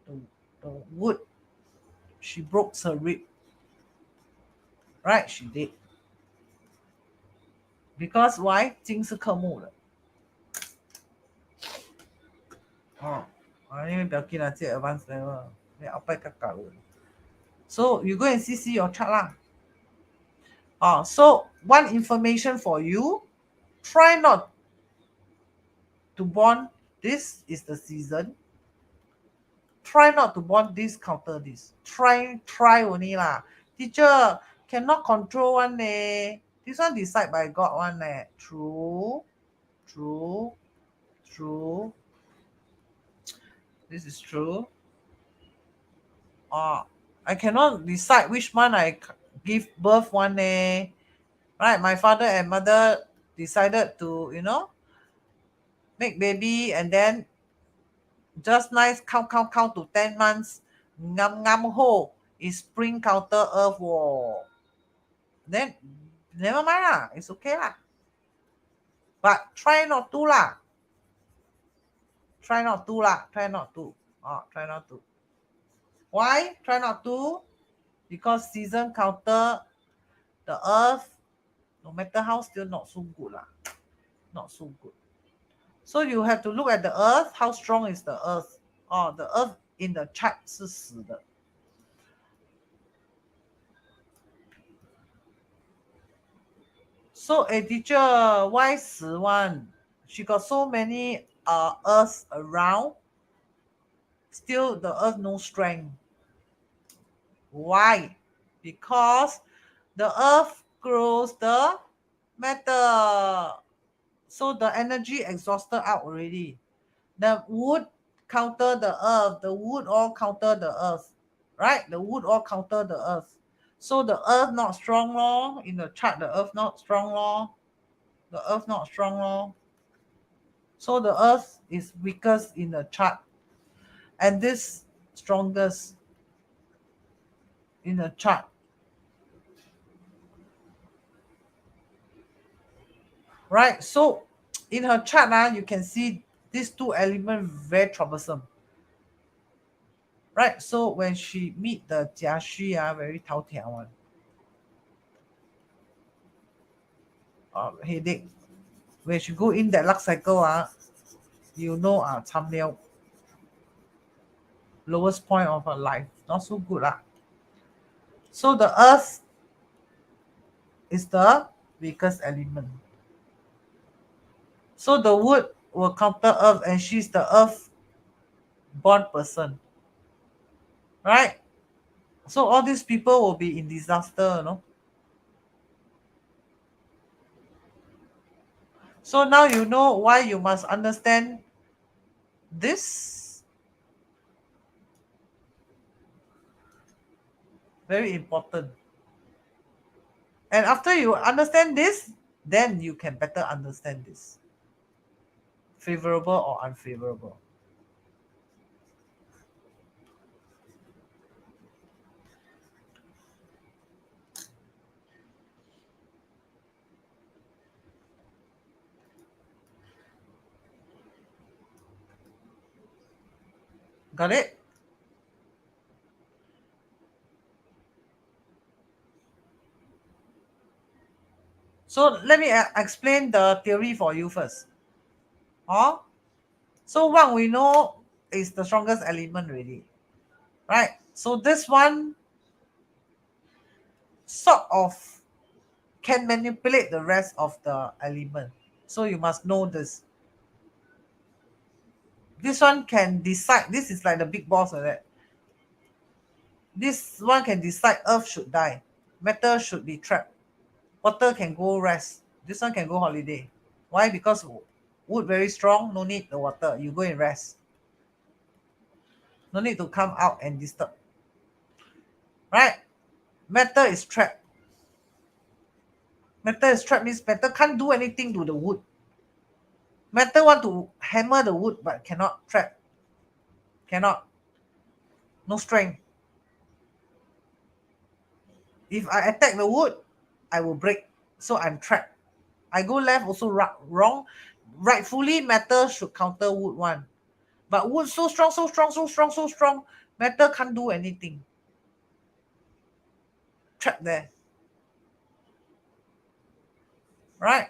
The wood, she broke her rib. Right? She did. Because why? 金是克木的。因为不要紧啦，这 advance level，你后摆较搞。So you go and see your chart lah. So one information for you, try not to bond. This is the season. Try not to bond this counter this. Try only lah. Teacher cannot control one leh. This one decide by God one leh. True. This is true. I cannot decide which month I give birth one leh. Right? My father and mother decided to, make baby, and then just nice count to 10 months. Ngam ho is spring counter earth war. Then never mind lah. It's okay lah. But try not to lah. Try not to. Try not to. Why? Try not to. Because season counter, the earth, no matter how, still not so good lah. Not so good. So you have to look at the earth. How strong is the earth? The earth in the chart 是死的。So a teacher, why 死 one? She got so many earths around. Still the earth no strength. Why? Because the earth grows the matter. So the energy exhausted out already. The wood counter the earth. The wood all counter the earth. Right? The wood all counter the earth. So the earth not strong law. In the chart, the earth not strong law. The earth not strong law. So the earth is weakest in the chart. And this strongest in the chart. Right? So in her chart, you can see these two elements very troublesome. Right? So when she meet the Jiaxu, very 头条 one. Headache. When she go in that luck cycle, you know, 惨了. Lowest point of her life. Not so good. So the earth is the weakest element. So the wood will counter earth, and she's the earth born person. Right? So all these people will be in disaster, So now you know why you must understand this. Very important. And after you understand this, then you can better understand this. Favorable or unfavorable. Got it? So let me explain the theory for you first. Huh? So what we know is the strongest element really, right? So this one sort of can manipulate the rest of the element. So you must know this. This one can decide. This is like the big boss of that. This one can decide earth should die, metal should be trapped, water can go rest. This one can go holiday. Why? Because wood very strong, no need the water. You go and rest. No need to come out and disturb. Right? Metal is trapped. Metal is trapped means metal can't do anything to the wood. Metal want to hammer the wood but cannot trap. Cannot. No strength. If I attack the wood, I will break. So I'm trapped. I go left also wrong. Rightfully, metal should counter wood one. But wood so strong, so strong, so strong, so strong. Metal can't do anything. Trapped there. Right?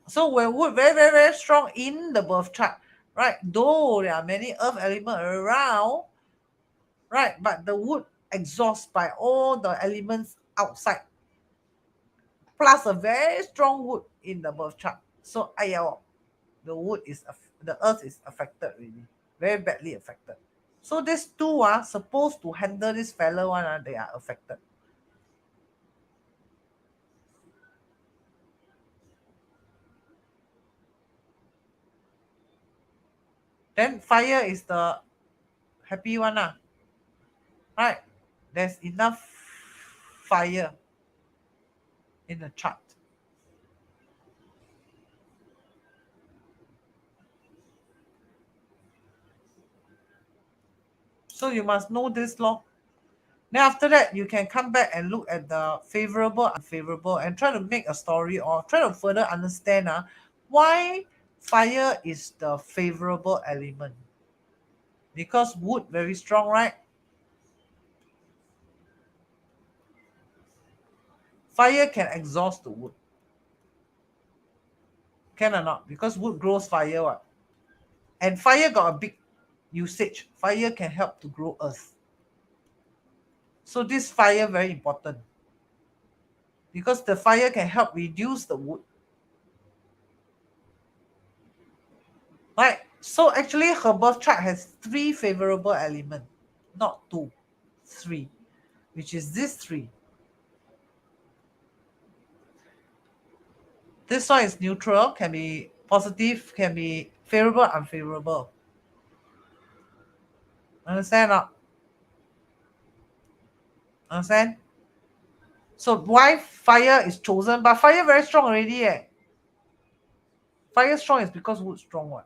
So when wood very, very, very strong in the birth chart, right? Though there are many earth elements around, right? But the wood exhaust by all the elements outside, plus a very strong wood in the birth chart. So the wood is the earth is affected really, very badly affected. So these two are supposed to handle this fellow one, they are affected. Then fire is the happy one, right? There's enough fire in the chart. So you must know this law. Then after that, you can come back and look at the favorable, unfavorable, and try to make a story or try to further understand why fire is the favorable element. Because wood very strong, right? Fire can exhaust the wood. Can or not? Because wood grows fire, what? And fire got a big usage. Fire can help to grow earth. So this fire very important. Because the fire can help reduce the wood. Right? So actually her birth chart has three favorable elements, not two, three, which is this three. This one is neutral, can be positive, can be favorable, unfavorable. Understand or not? Understand? So why fire is chosen? But fire very strong already. Fire strong is because wood strong one.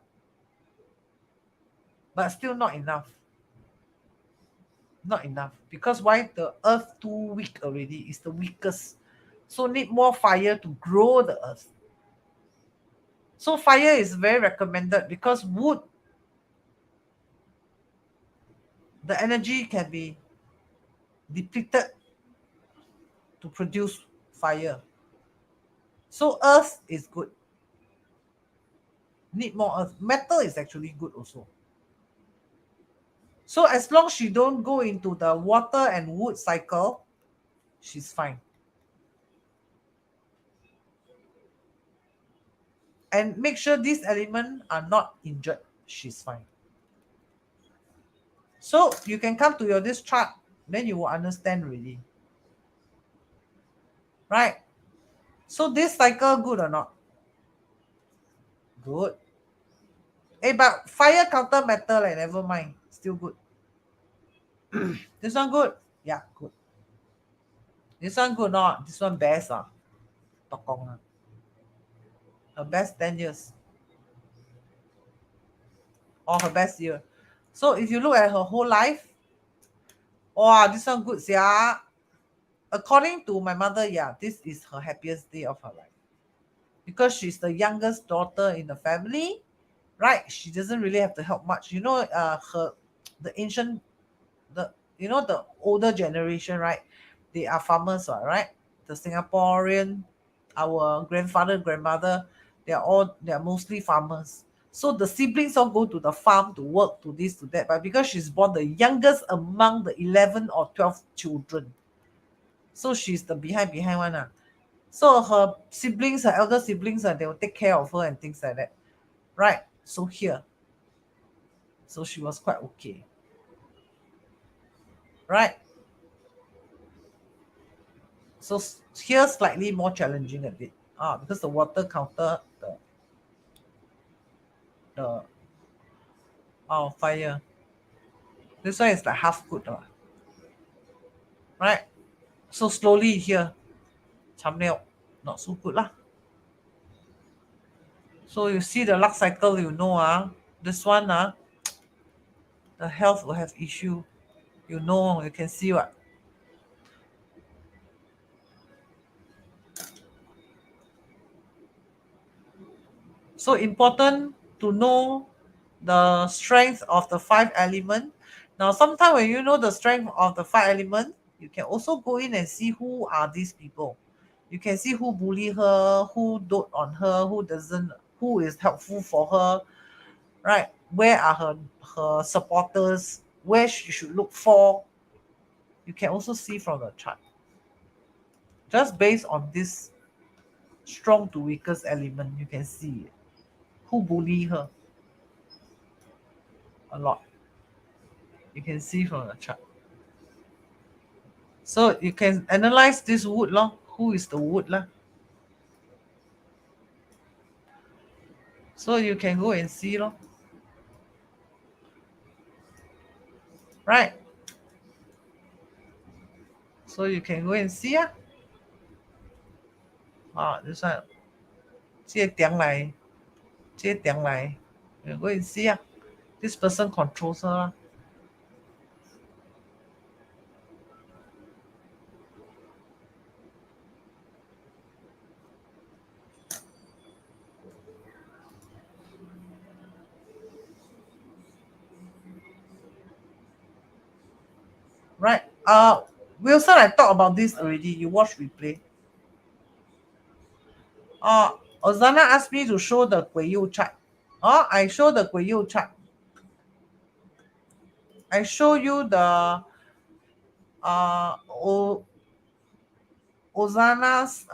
But still not enough. Not enough. Because why the earth too weak already? Is the weakest. So need more fire to grow the earth. So fire is very recommended because wood, the energy can be depleted to produce fire. So earth is good. Need more earth. Metal is actually good also. So as long as she don't go into the water and wood cycle, she's fine. And make sure these elements are not injured. She's fine. So you can come to your this chart, then you will understand really. Right? So this cycle good or not? Good. But fire counter metal, never mind. Still good. This one good. Yeah, good. This one good not? This one best ah. Tokong ah. Her best 10 years. Or her best year. So if you look at her whole life, wow, this one good, yeah. According to my mother, yeah, this is her happiest day of her life. Because she's the youngest daughter in the family, right? She doesn't really have to help much. Her the ancient the older generation, right? They are farmers, right? The Singaporean, our grandfather, grandmother, they're mostly farmers. So the siblings all go to the farm to work, to this, to that. But because she's born the youngest among the 11 or 12 children, so she's the behind one. So her siblings, her elder siblings, they will take care of her and things like that. Right. So here. So she was quite okay. Right. So here slightly more challenging a bit. Because the water counter, the fire. This one is like half good, right? So slowly here, thumbnail, not so good lah. So you see the luck cycle, this one the health will have issue. You can see what. So important to know the strength of the five element. Now, sometimes when you know the strength of the five element, you can also go in and see who are these people. You can see who bully her, who dote on her, who doesn't, who is helpful for her, right? Where are her supporters? Where she should look for? You can also see from the chart. Just based on this strong to weakest element, you can see who bully her a lot. You can see from the chart. So you can analyze this wood lor. Who is the wood lah? So you can go and see lor. Right. So you can go and see this one. 这点来，这点来. You go and see This person controls her lah. Right. Wilson, I talked about this already. You watch replay. Ozana asked me to show the Guiyu chart. I show the Guiyu chart. I show you the Ozana's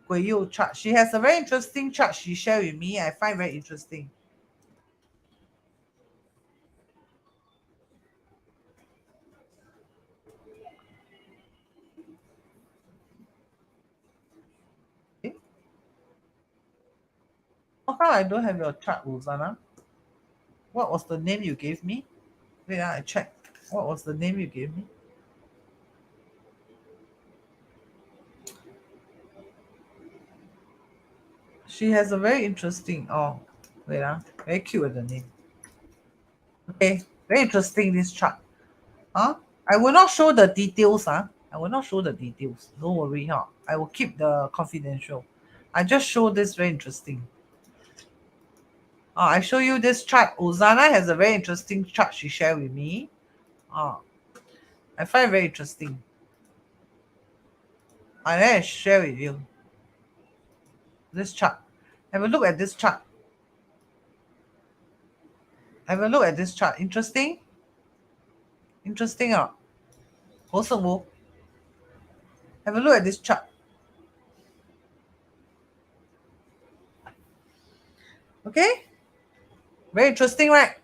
Guiyu chart. She has a very interesting chart she shared with me. I find very interesting. Okay. How come I don't have your chart, Ozana? What was the name you gave me? Wait, I check. What was the name you gave me? She has a very interesting. Wait, very cute with the name. Okay, very interesting this chart. I will not show the details. I will not show the details. Don't worry, I will keep the confidential. I just show this very interesting. I show you this chart. Ozana has a very interesting chart she shared with me. I find it very interesting. I share with you this chart. Have a look at this chart. Have a look at this chart. Interesting? Interesting. Have a look at this chart. Okay? Very interesting, right?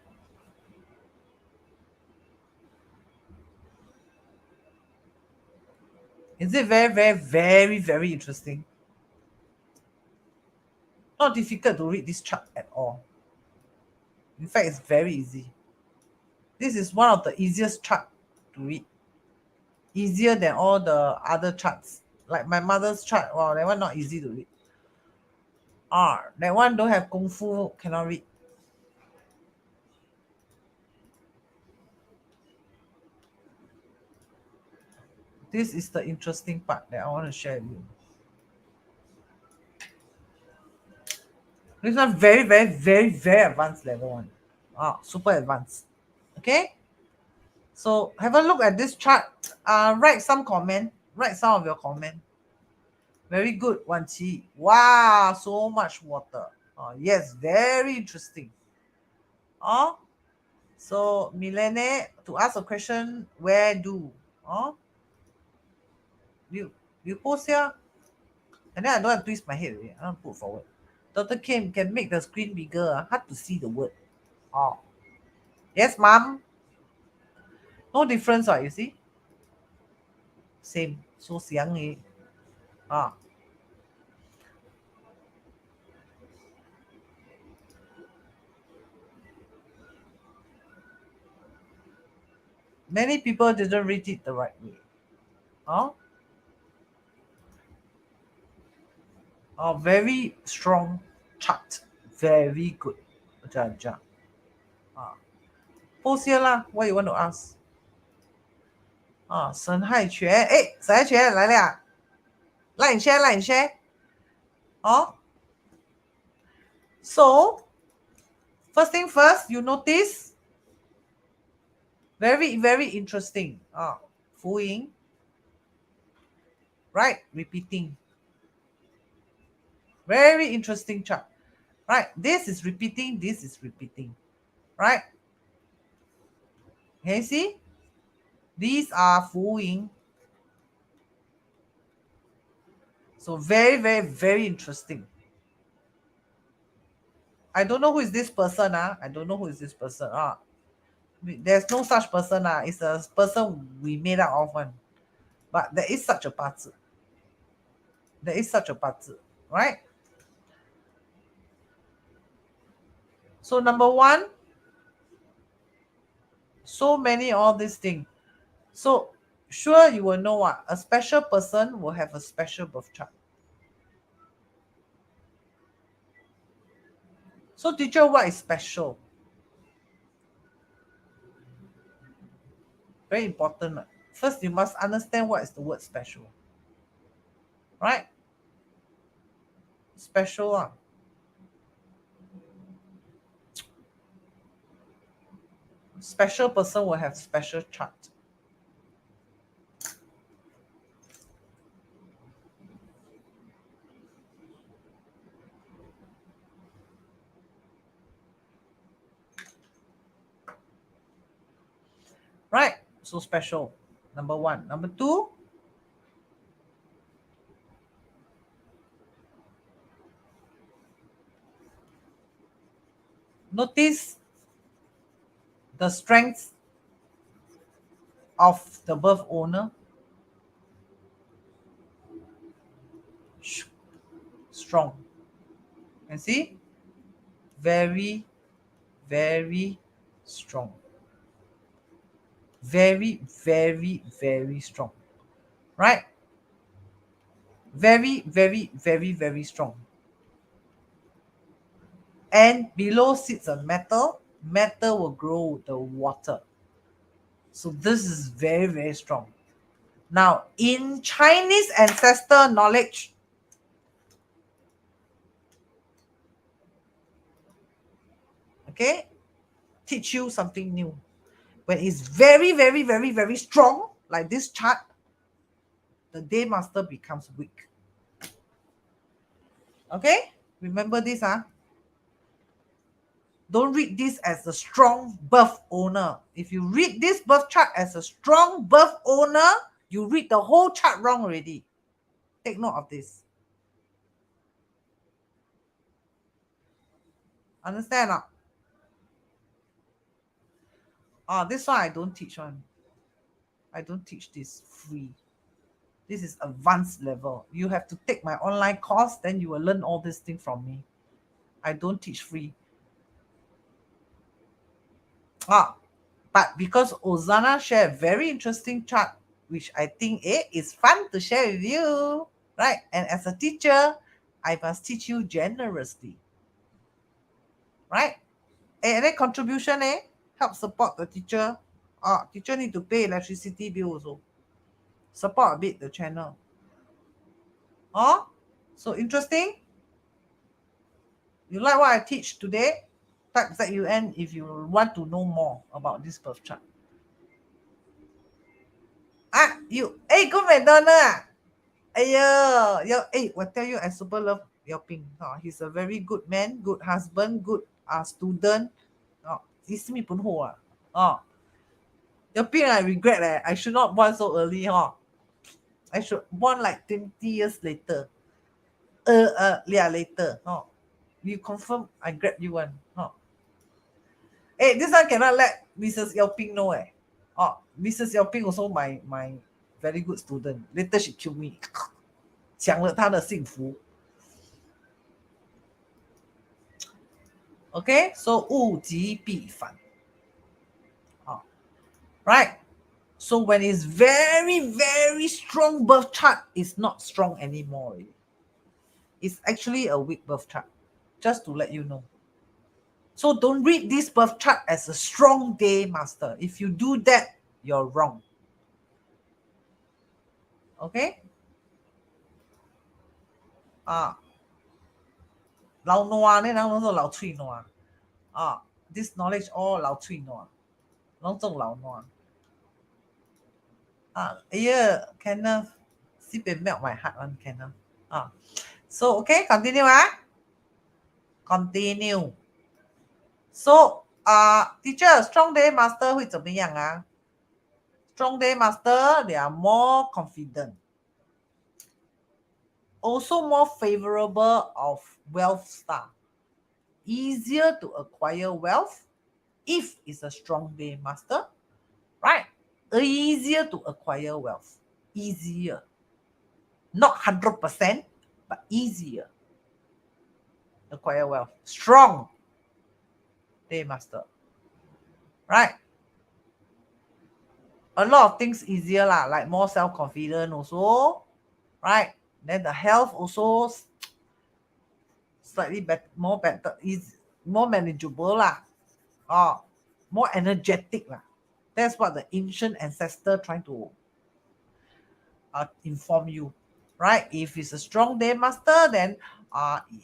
Is it very, very, very, very interesting? Not difficult to read this chart at all. In fact, it's very easy. This is one of the easiest chart to read. easier than all the other charts. Like my mother's chart, wow, that one not easy to read. That one don't have kung fu, cannot read. This is the interesting part that I want to share with you. This one very, very, very, very advanced level one. Super advanced. Okay? So have a look at this chart. Write some comment. Write some of your comment. Very good, Wan Qi. Wow, so much water. Yes, very interesting. Oh, so Milene, to ask a question, where do? Oh, you post here, and then I don't have to twist my head already. I don't put forward. Dr. Kim can make the screen bigger. Hard to see the word. Oh, yes, mom. No difference, you see? Same. So xiang eh. Ah, many people didn't read it the right way. Oh, very strong chart. Very good. Ja. Ah, post here lah. What you want to ask? 沈海泉，哎，沈海泉来了呀，来你 share，来你 share。哦，so first thing first, you notice very, very interesting. 浮盈 right, repeating. Very interesting chart. Right, this is repeating, this is repeating. Right, can you see? These are Fu-Ying. So very, very, very interesting. I don't know who is this person. I don't know who is this person. There's no such person. It's a person we made out of one. But there is such a 八字. There is such a 八字, right? So number one, so many all these things. So sure you will know what a special person will have a special birth chart. So teacher, what is special? Very important. First, you must understand what is the word special. Right? Special. Special person will have special chart. Right? So special. Number one. Number two, notice the strength of the birth owner. Strong. And see? Very, very strong. Very, very, very strong. Right? Very, very, very, very strong. And below sits a metal. Metal will grow with the water. So this is very, very strong. Now, in Chinese ancestor knowledge, okay, teach you something new. When it's very, very, very, very strong, like this chart, the day master becomes weak. Okay? Remember this, Don't read this as a strong birth owner. If you read this birth chart as a strong birth owner, you read the whole chart wrong already. Take note of this. Understand or not? This one I don't teach one. I don't teach this free. This is advanced level. You have to take my online course, then you will learn all these things from me. I don't teach free. But because Ozana shared a very interesting chart which I think is fun to share with you, right? And as a teacher, I must teach you generously, right? And then contribution, help support the teacher. Teacher need to pay electricity bill also. Support a bit the channel. Oh, so interesting. You like what I teach today? Type ZUN if you want to know more about this birth chart. Go McDonald ah? Aiyo, I tell you, I super love Yao Ping. He's a very good man, good husband, good student. He's me pun ho ah. Yao Ping, I regret I should not born so early I should born like 20 years later. Yeah, later. You confirm I grab you one. This one cannot let Mrs. Yao Ping know Mrs. Yao Ping also my very good student. Later she kill me. 抢了她的幸福。Okay, so 物极必反。Right? So when it's very, very strong birth chart, it's not strong anymore. It's actually a weak birth chart. Just to let you know. So don't read this birth chart as a strong day master. If you do that, you're wrong. Okay? 老暖呢，然后说老脆暖this knowledge all 老脆暖，然后这种老暖Kenneth, sip and melt my heart one Kenneth so okay, continue continue. So teacher, strong day master 会怎么样strong day master, they are more confident, also more favorable of wealth star, easier to acquire wealth if it's a strong day master, right? Easier to acquire wealth, easier, not 100%, but easier acquire wealth. Strong day master, right? A lot of things easier lah, like more self-confident also, right? Then the health also slightly better, is more manageable lah. More energetic lah. That's what the ancient ancestor trying to inform you, right? If it's a strong day master, then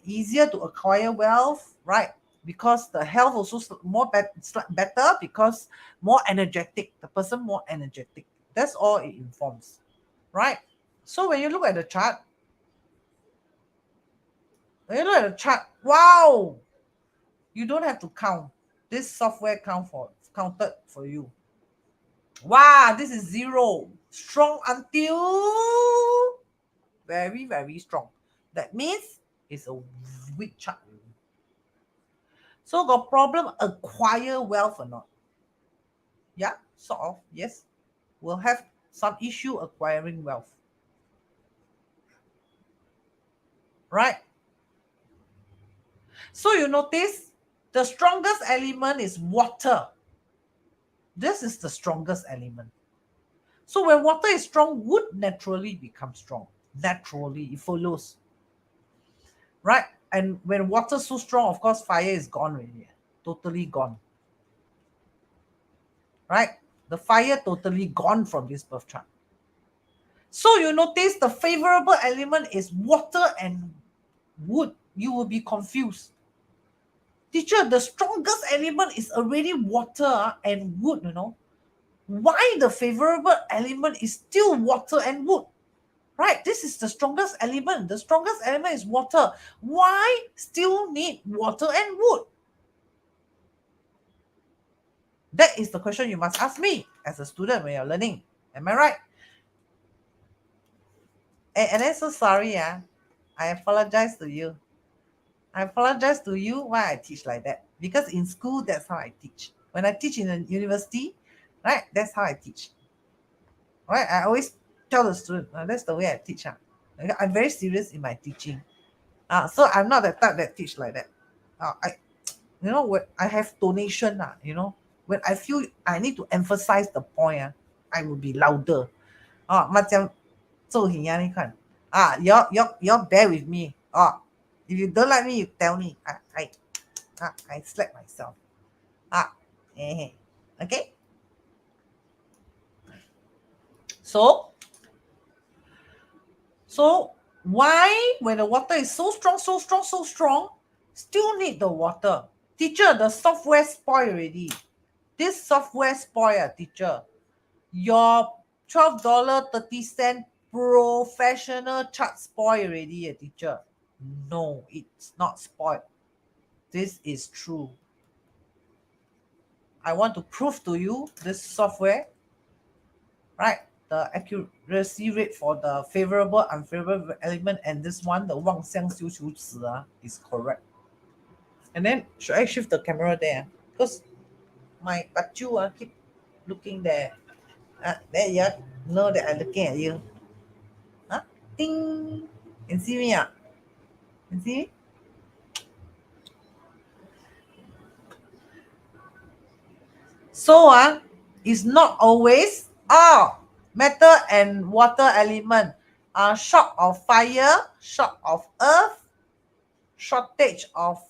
easier to acquire wealth, right? Because the health also better because more energetic. The person more energetic. That's all it informs, right? So when you look at the chart, wow, you don't have to count. This software counted for you. Wow, this is 0. Strong until very, very strong. That means it's a weak chart. So got problem acquire wealth or not? Yeah, sort of. Yes. We'll have some issue acquiring wealth. Right? So you notice the strongest element is water. This is the strongest element. So when water is strong, wood naturally becomes strong. Naturally, it follows. Right? And when water is so strong, of course, fire is gone already. Totally gone. Right? The fire totally gone from this birth chart. So you notice the favorable element is water and wood. You will be confused. Teacher, the strongest element is already water and wood, Why the favorable element is still water and wood? Right? This is the strongest element. The strongest element is water. Why still need water and wood? That is the question you must ask me as a student when you're learning. Am I right? And I'm so sorry. I apologize to you. I apologize to you why I teach like that. Because in school, that's how I teach. When I teach in a university, right, that's how I teach. Right? I always tell the student, that's the way I teach. I'm very serious in my teaching. So I'm not the type that teach like that. When I have donation, when I feel I need to emphasize the point, I will be louder. macam 做戏啊，你看you all bear with me. If you don't like me, you tell me. I slap myself. Ah, okay. So why when the water is so strong, still need the water? Teacher, the software spoil already. This software spoil, teacher. Your $12.30 professional chart spoil already, teacher. No, it's not spoiled. This is true. I want to prove to you this software, right? The accuracy rate for the favorable, unfavorable element and this one, the 望乡修求子 is correct. And then, should I shift the camera there? Because my pachu keep looking there. There you know that I'm looking at you. Ding! Can see me? Can see me? So it's not always metal and water element are short of fire, short of earth, shortage of.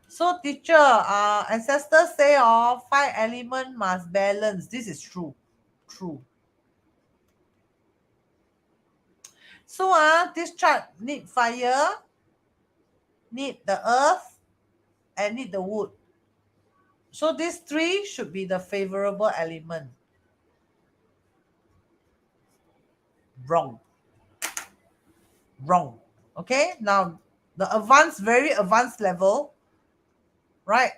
So teacher, ancestors say five element must balance. This is true. True. So this chart need fire, need the earth, and need the wood. So these three should be the favorable element. Wrong. Okay, now the very advanced level, right?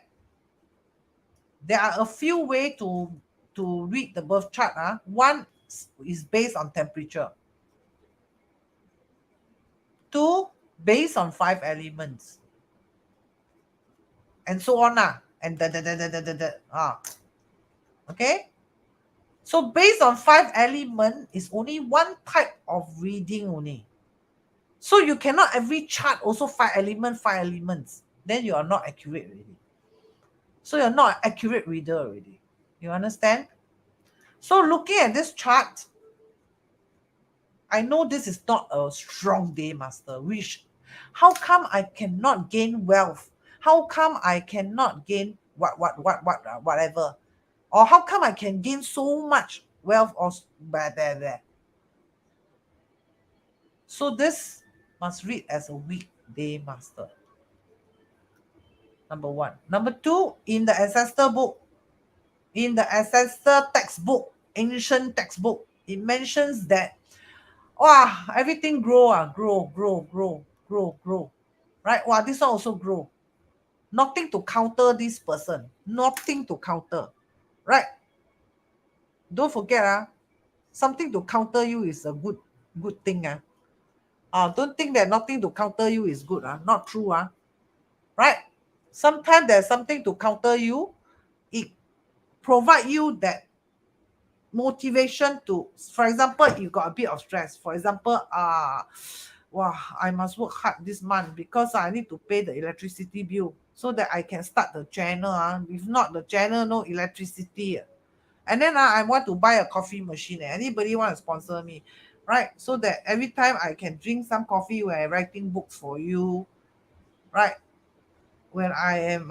There are a few ways to read the birth chart. One is based on temperature. Two, based on five elements. And so on. And okay. So based on five elements is only one type of reading only. So you cannot every chart also five elements. Then you are not accurate already. So you're not an accurate reader already. You understand? So looking at this chart, I know this is not a strong day, master. How come I cannot gain wealth? How come I cannot gain whatever? Or how come I can gain so much wealth or there? So this must read as a weak day, master. Number one. Number two, in the ancestor book, in the ancestor textbook, ancient textbook, it mentions that everything grow. Right? This one also grow. Nothing to counter this person. Nothing to counter. Right? Don't forget, something to counter you is a good thing. Don't think that nothing to counter you is good. Not true. Right? Sometimes there's something to counter you. It provide you that motivation to, for example, you got a bit of stress. For example, I must work hard this month because I need to pay the electricity bill so that I can start the channel. If not, the channel no electricity. And then I want to buy a coffee machine. Anybody want to sponsor me, right? So that every time I can drink some coffee when I'm writing books for you, right? When I am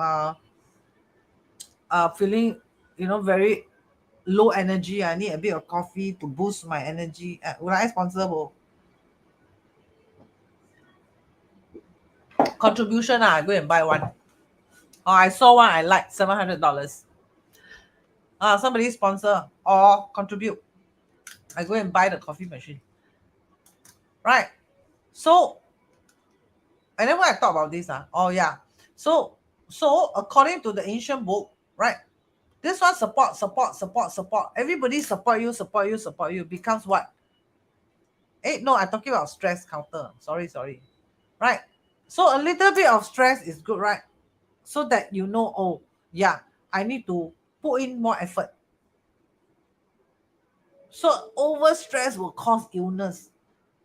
feeling, very low energy, I need a bit of coffee to boost my energy. Will I sponsor? Contribution, I go and buy one. I saw one I like $700. Somebody sponsor or contribute. I go and buy the coffee machine. Right. So, and then when I talk about this, So according to the ancient book, right? This one support. Everybody support you becomes what? No, I'm talking about stress counter. Sorry. Right. So a little bit of stress is good, right? So that I need to put in more effort. So overstress will cause illness.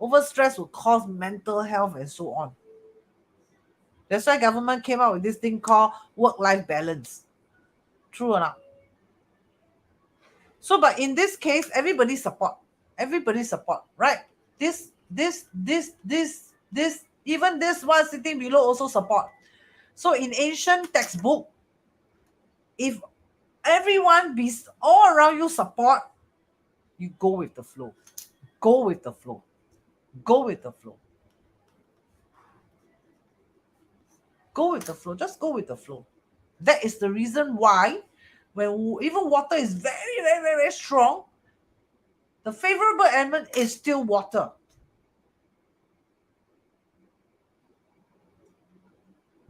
Overstress will cause mental health and so on. That's why government came out with this thing called work-life balance. True or not? So, but in this case, everybody support. Everybody support, right? This, even this one sitting below also support. So in ancient textbook, if everyone be all around you support, you go with the flow. Go with the flow. Go with the flow. Go with the flow. Just go with the flow. That is the reason why when even water is very, very, very, very strong, the favorable element is still water.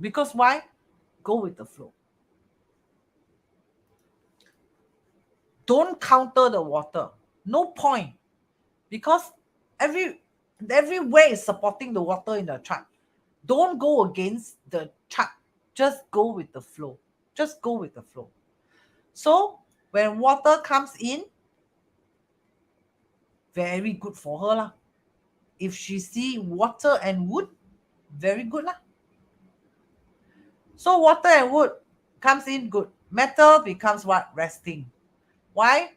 Because why? Go with the flow. Don't counter the water. No point. Because every way is supporting the water in the chart. Don't go against the chart. Just go with the flow. Just go with the flow. So when water comes in, very good for her lah. If she see water and wood, very good lah. So water and wood comes in good. Metal becomes what? Resting. Why?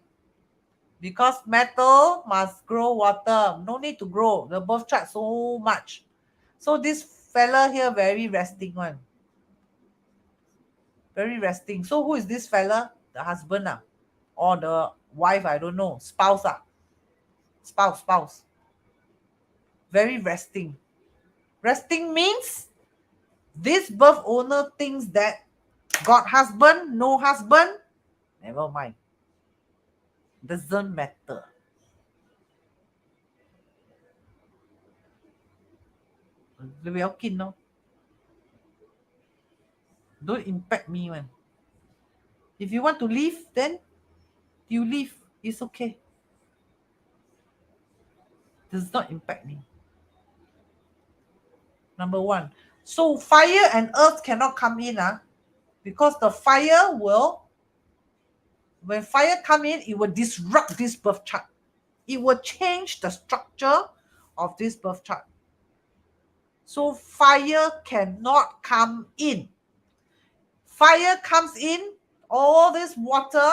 Because metal must grow water. No need to grow. The birth chart so much. So this fella here very resting one. Very resting. So who is this fella? The husband or the wife? I don't know. Spouse Spouse. Very resting. Resting means this birth owner thinks that got husband, no husband, never mind. Doesn't matter. No? Don't impact me, man. If you want to leave, then you leave. It's okay. Does not impact me. Number one. So fire and earth cannot come in, because the fire will, when fire come in, it will disrupt this birth chart. It will change the structure of this birth chart. So fire cannot come in. Fire comes in, all this water,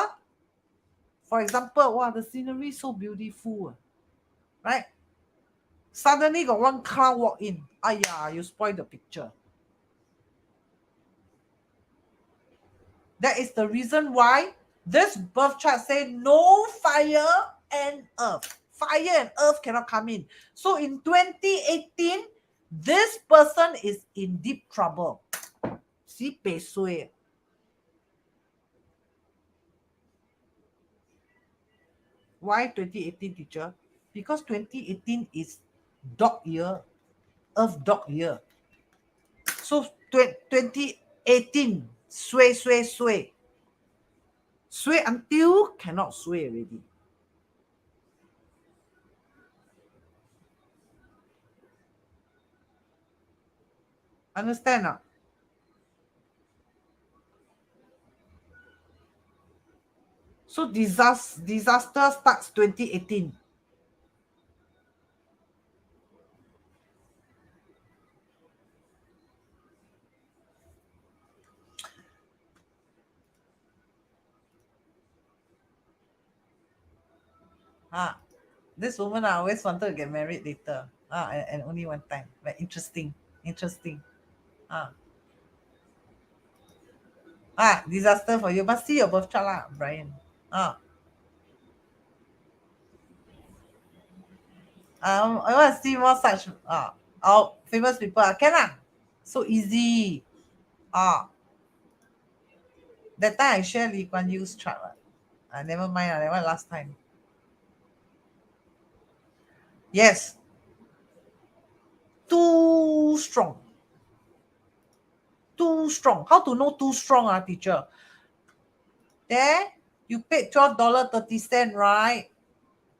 for example, wow, the scenery so beautiful, right? Suddenly got one cloud walk in. Ayah, you spoil the picture. That is the reason why this birth chart say no fire and earth. Fire and earth cannot come in. So in 2018, this person is in deep trouble. See, shui. Why 2018, teacher? Because 2018 is dog year, earth dog year. So 2018, shui. Shui until cannot shui already. Understand now? So disaster starts 2018. This woman I always wanted to get married later. And only one time. But interesting. Disaster for you. Must see your birth chart lah, Brian. I want to see more such our famous people. Can lah. So easy. That time I share Lee Kuan Yew's chart. Never mind. That one last time. Yes. Too strong. Too strong. How to know too strong, teacher? There, you paid $12.30, right?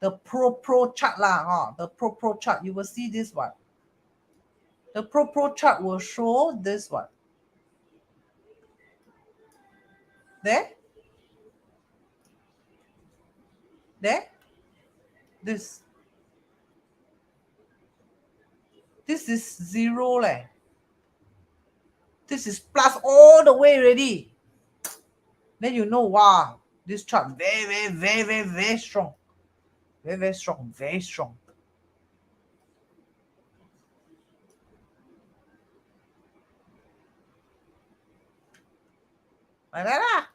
The pro chart lah, the pro chart. You will see this one. The pro chart will show this one. There. This is zero leh. This is plus all the way already. Then you know, wow, this chart very, very, very, very, very strong. Very, very strong, very strong. Like that lah.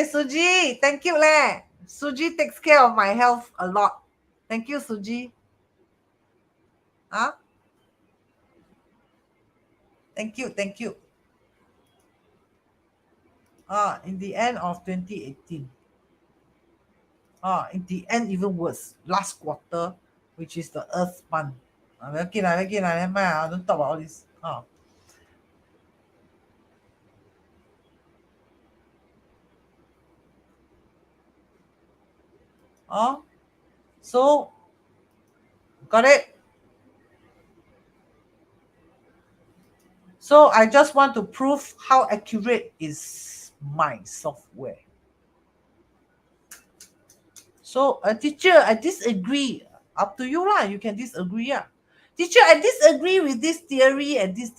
Suji, thank you leh. Suji takes care of my health a lot. Thank you, Suji. Huh? Thank you, thank you. In the end of 2018. In the end, even worse. Last quarter, which is the Earth month. Okay lah, okay lah, never mind. Don't talk about all this. Oh, so got it. So I just want to prove how accurate is my software. So, teacher, I disagree. Up to you lah. You can disagree. Yeah. Teacher, I disagree with this theory and this.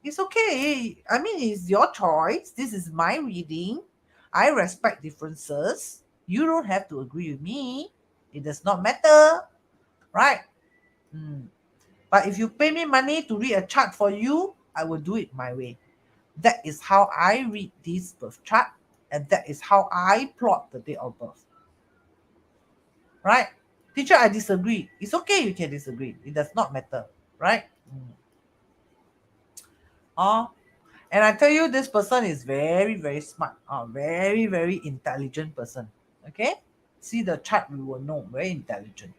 It's okay. I mean, it's your choice. This is my reading. I respect differences. You don't have to agree with me. It does not matter. Right? Mm. But if you pay me money to read a chart for you, I will do it my way. That is how I read this birth chart, and that is how I plot the date of birth. Right? Teacher, I disagree. It's okay, you can disagree. It does not matter. Right? Oh, and I tell you, this person is very, very smart. Very, very intelligent person. Okay? See the chart, we will know. Very intelligent.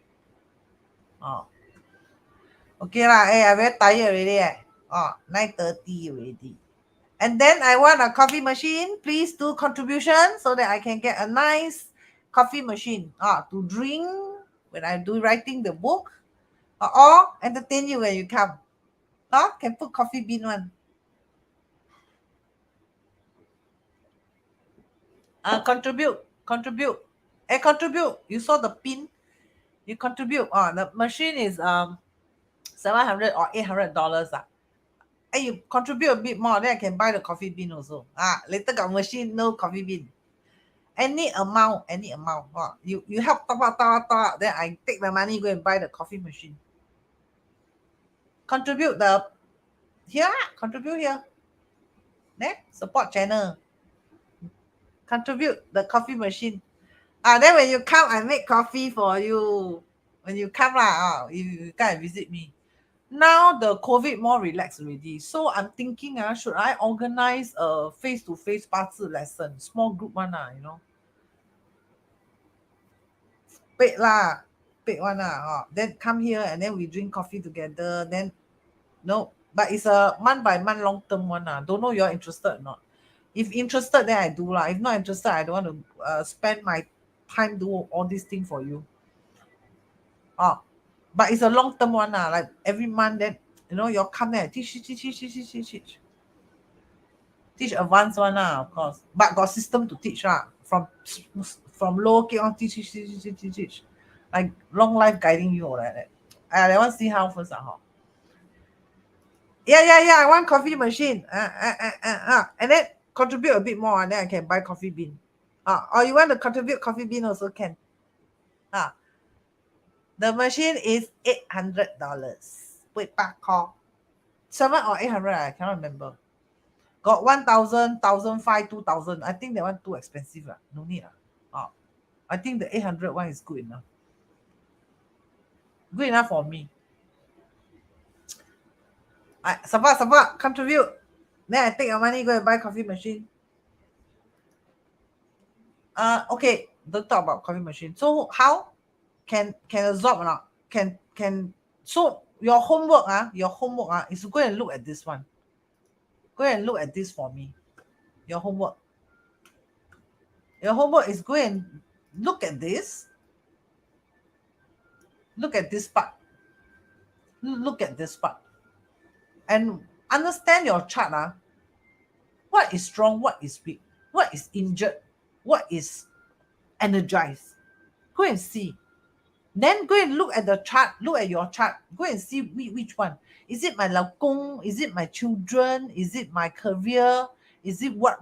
Oh. Okay lah. Hey, I very tired already. 9:30 already. And then I want a coffee machine. Please do contribution so that I can get a nice coffee machine to drink when I do writing the book, or entertain you when you come. Can put coffee bean one. Contribute. Hey, contribute. You saw the pin. You contribute. The machine is $700 or $800. Hey, you contribute a bit more, then I can buy the coffee bean also. Later got machine, no coffee bean. Any amount. You help top up, then I take the money, go and buy the coffee machine. Contribute contribute here. There, support channel. Contribute the coffee machine. Then when you come, I make coffee for you. When you come lah, you come and visit me. Now the COVID more relaxed already. So I'm thinking, should I organize a face-to-face 八字 lesson? Small group one, paid lah. Paid one lah. Then come here and then we drink coffee together. Then no, but it's a month by month long term one. Don't know you're interested or not. If interested, then I do lah. If not interested, I don't want to spend my time do all these things for you. But it's a long term one. Like every month, then you'll come there, teach advanced one, of course. But got system to teach from low key on teach. Like long life guiding you like that. I want to see how first. Yeah. I want coffee machine. And then contribute a bit more, and then I can buy coffee bean. Or you want to contribute coffee bean also can. The machine is $800. Wait, back call. 7 or 800, I cannot remember. Got 1,000, 1,500, 2,000. I think that one too expensive. No need. I think the 800 one is good enough. Good enough for me. Support, contribute. Then I take your money, go and buy coffee machine. Okay, don't talk about coffee machine. So how can absorb or not? Can so your homework is to go and look at this one. Go and look at this for me. Your homework. Your homework is go and look at this. Look at this part. Look at this part. And understand your chart. What is strong, what is weak, what is injured, what is energized. Go and see. Then go and look at the chart, look at your chart. Go and see which one. Is it my 老公? Is it my children? Is it my career? Is it what?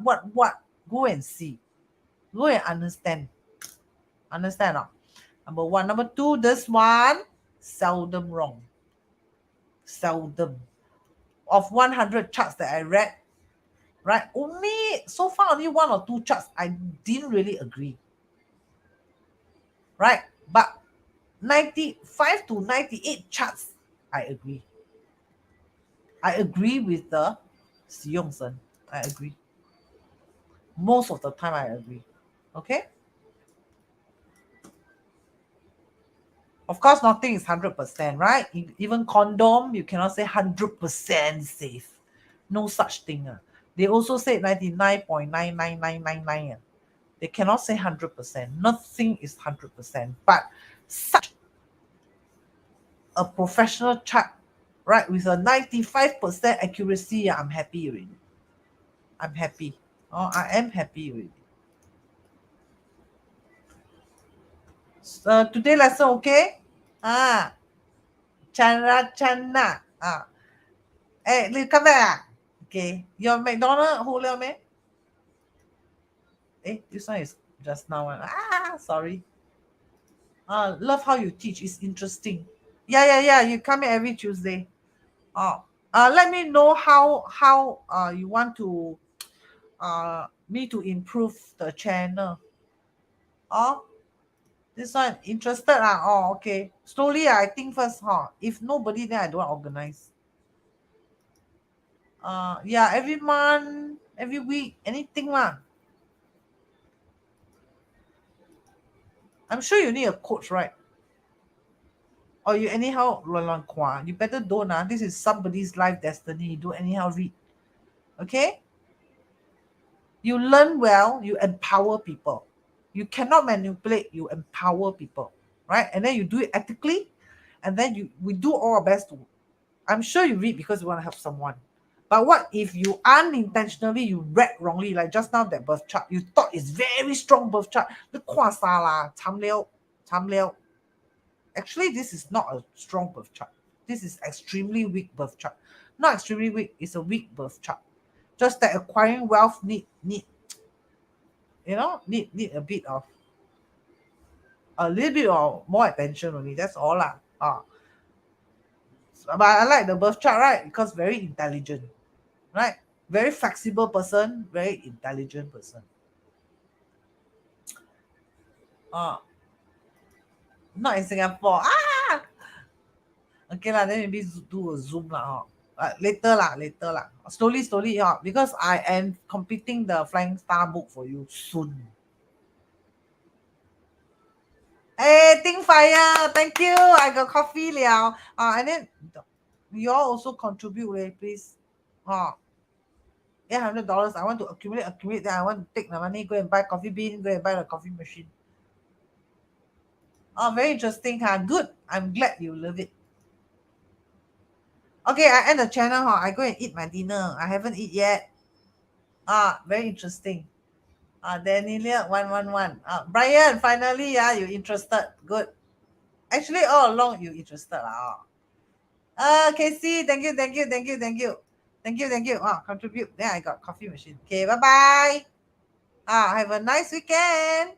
Go and see. Go and understand. Understand or not? Number one. Number two, this one, seldom wrong. Seldom. Of 100 charts that I read, right? So far, only one or two charts I didn't really agree. Right? But 95 to 98 charts, I agree. I agree with the 使用神. I agree. Most of the time, I agree. Okay? Of course, nothing is 100%, right? Even condom, you cannot say 100% safe. No such thing. They also say 99.99999. They cannot say 100%. Nothing is 100%. But such a professional chart, right, with a 95% accuracy, I'm happy already. I'm happy. Oh, I am happy already. Today lesson, okay? Ah, Chana. Ah, hey, you come back. Okay, your McDonald who liao me? This one is just now one. Sorry. Love how you teach. It's interesting. Yeah. You come in every Tuesday. Oh, let me know how you want to me to improve the channel. Oh, this one interested. Oh, okay. Slowly, I think first, huh? If nobody, then I don't organize. Yeah, every month, every week, anything lah. I'm sure you need a coach, right? Or you anyhow kwa. You better don't. This is somebody's life destiny. You don't anyhow read. Okay? You learn well, you empower people. You cannot manipulate, you empower people. Right? And then you do it ethically. And then we do all our best to. I'm sure you read because you want to help someone. But what if you unintentionally you read wrongly, like just now that birth chart, you thought it's very strong birth chart. The Actually, this is not a strong birth chart. This is extremely weak birth chart. Not extremely weak, it's a weak birth chart. Just that acquiring wealth need a bit of a little bit of more attention only. That's all lah. But I like the birth chart, right? Because very intelligent, right? Very flexible person, very intelligent person. Not in Singapore. Okay lah, then maybe do a Zoom lah. Later lah. Slowly, because I am completing the Flying Star book for you soon. Hey, Think Fire, thank you. I got coffee liao. And then you all also contribute, please. $800. I want to accumulate. Then I want to take the money, go and buy coffee bean, go and buy the coffee machine. Very interesting, Good. I'm glad you love it. Okay, I end the channel, I go and eat my dinner. I haven't eat yet. Very interesting. Daniela 111. Brian, finally, you interested. Good. Actually, all along you interested. Casey, thank you. Contribute. Then I got coffee machine. Okay, bye-bye. Have a nice weekend.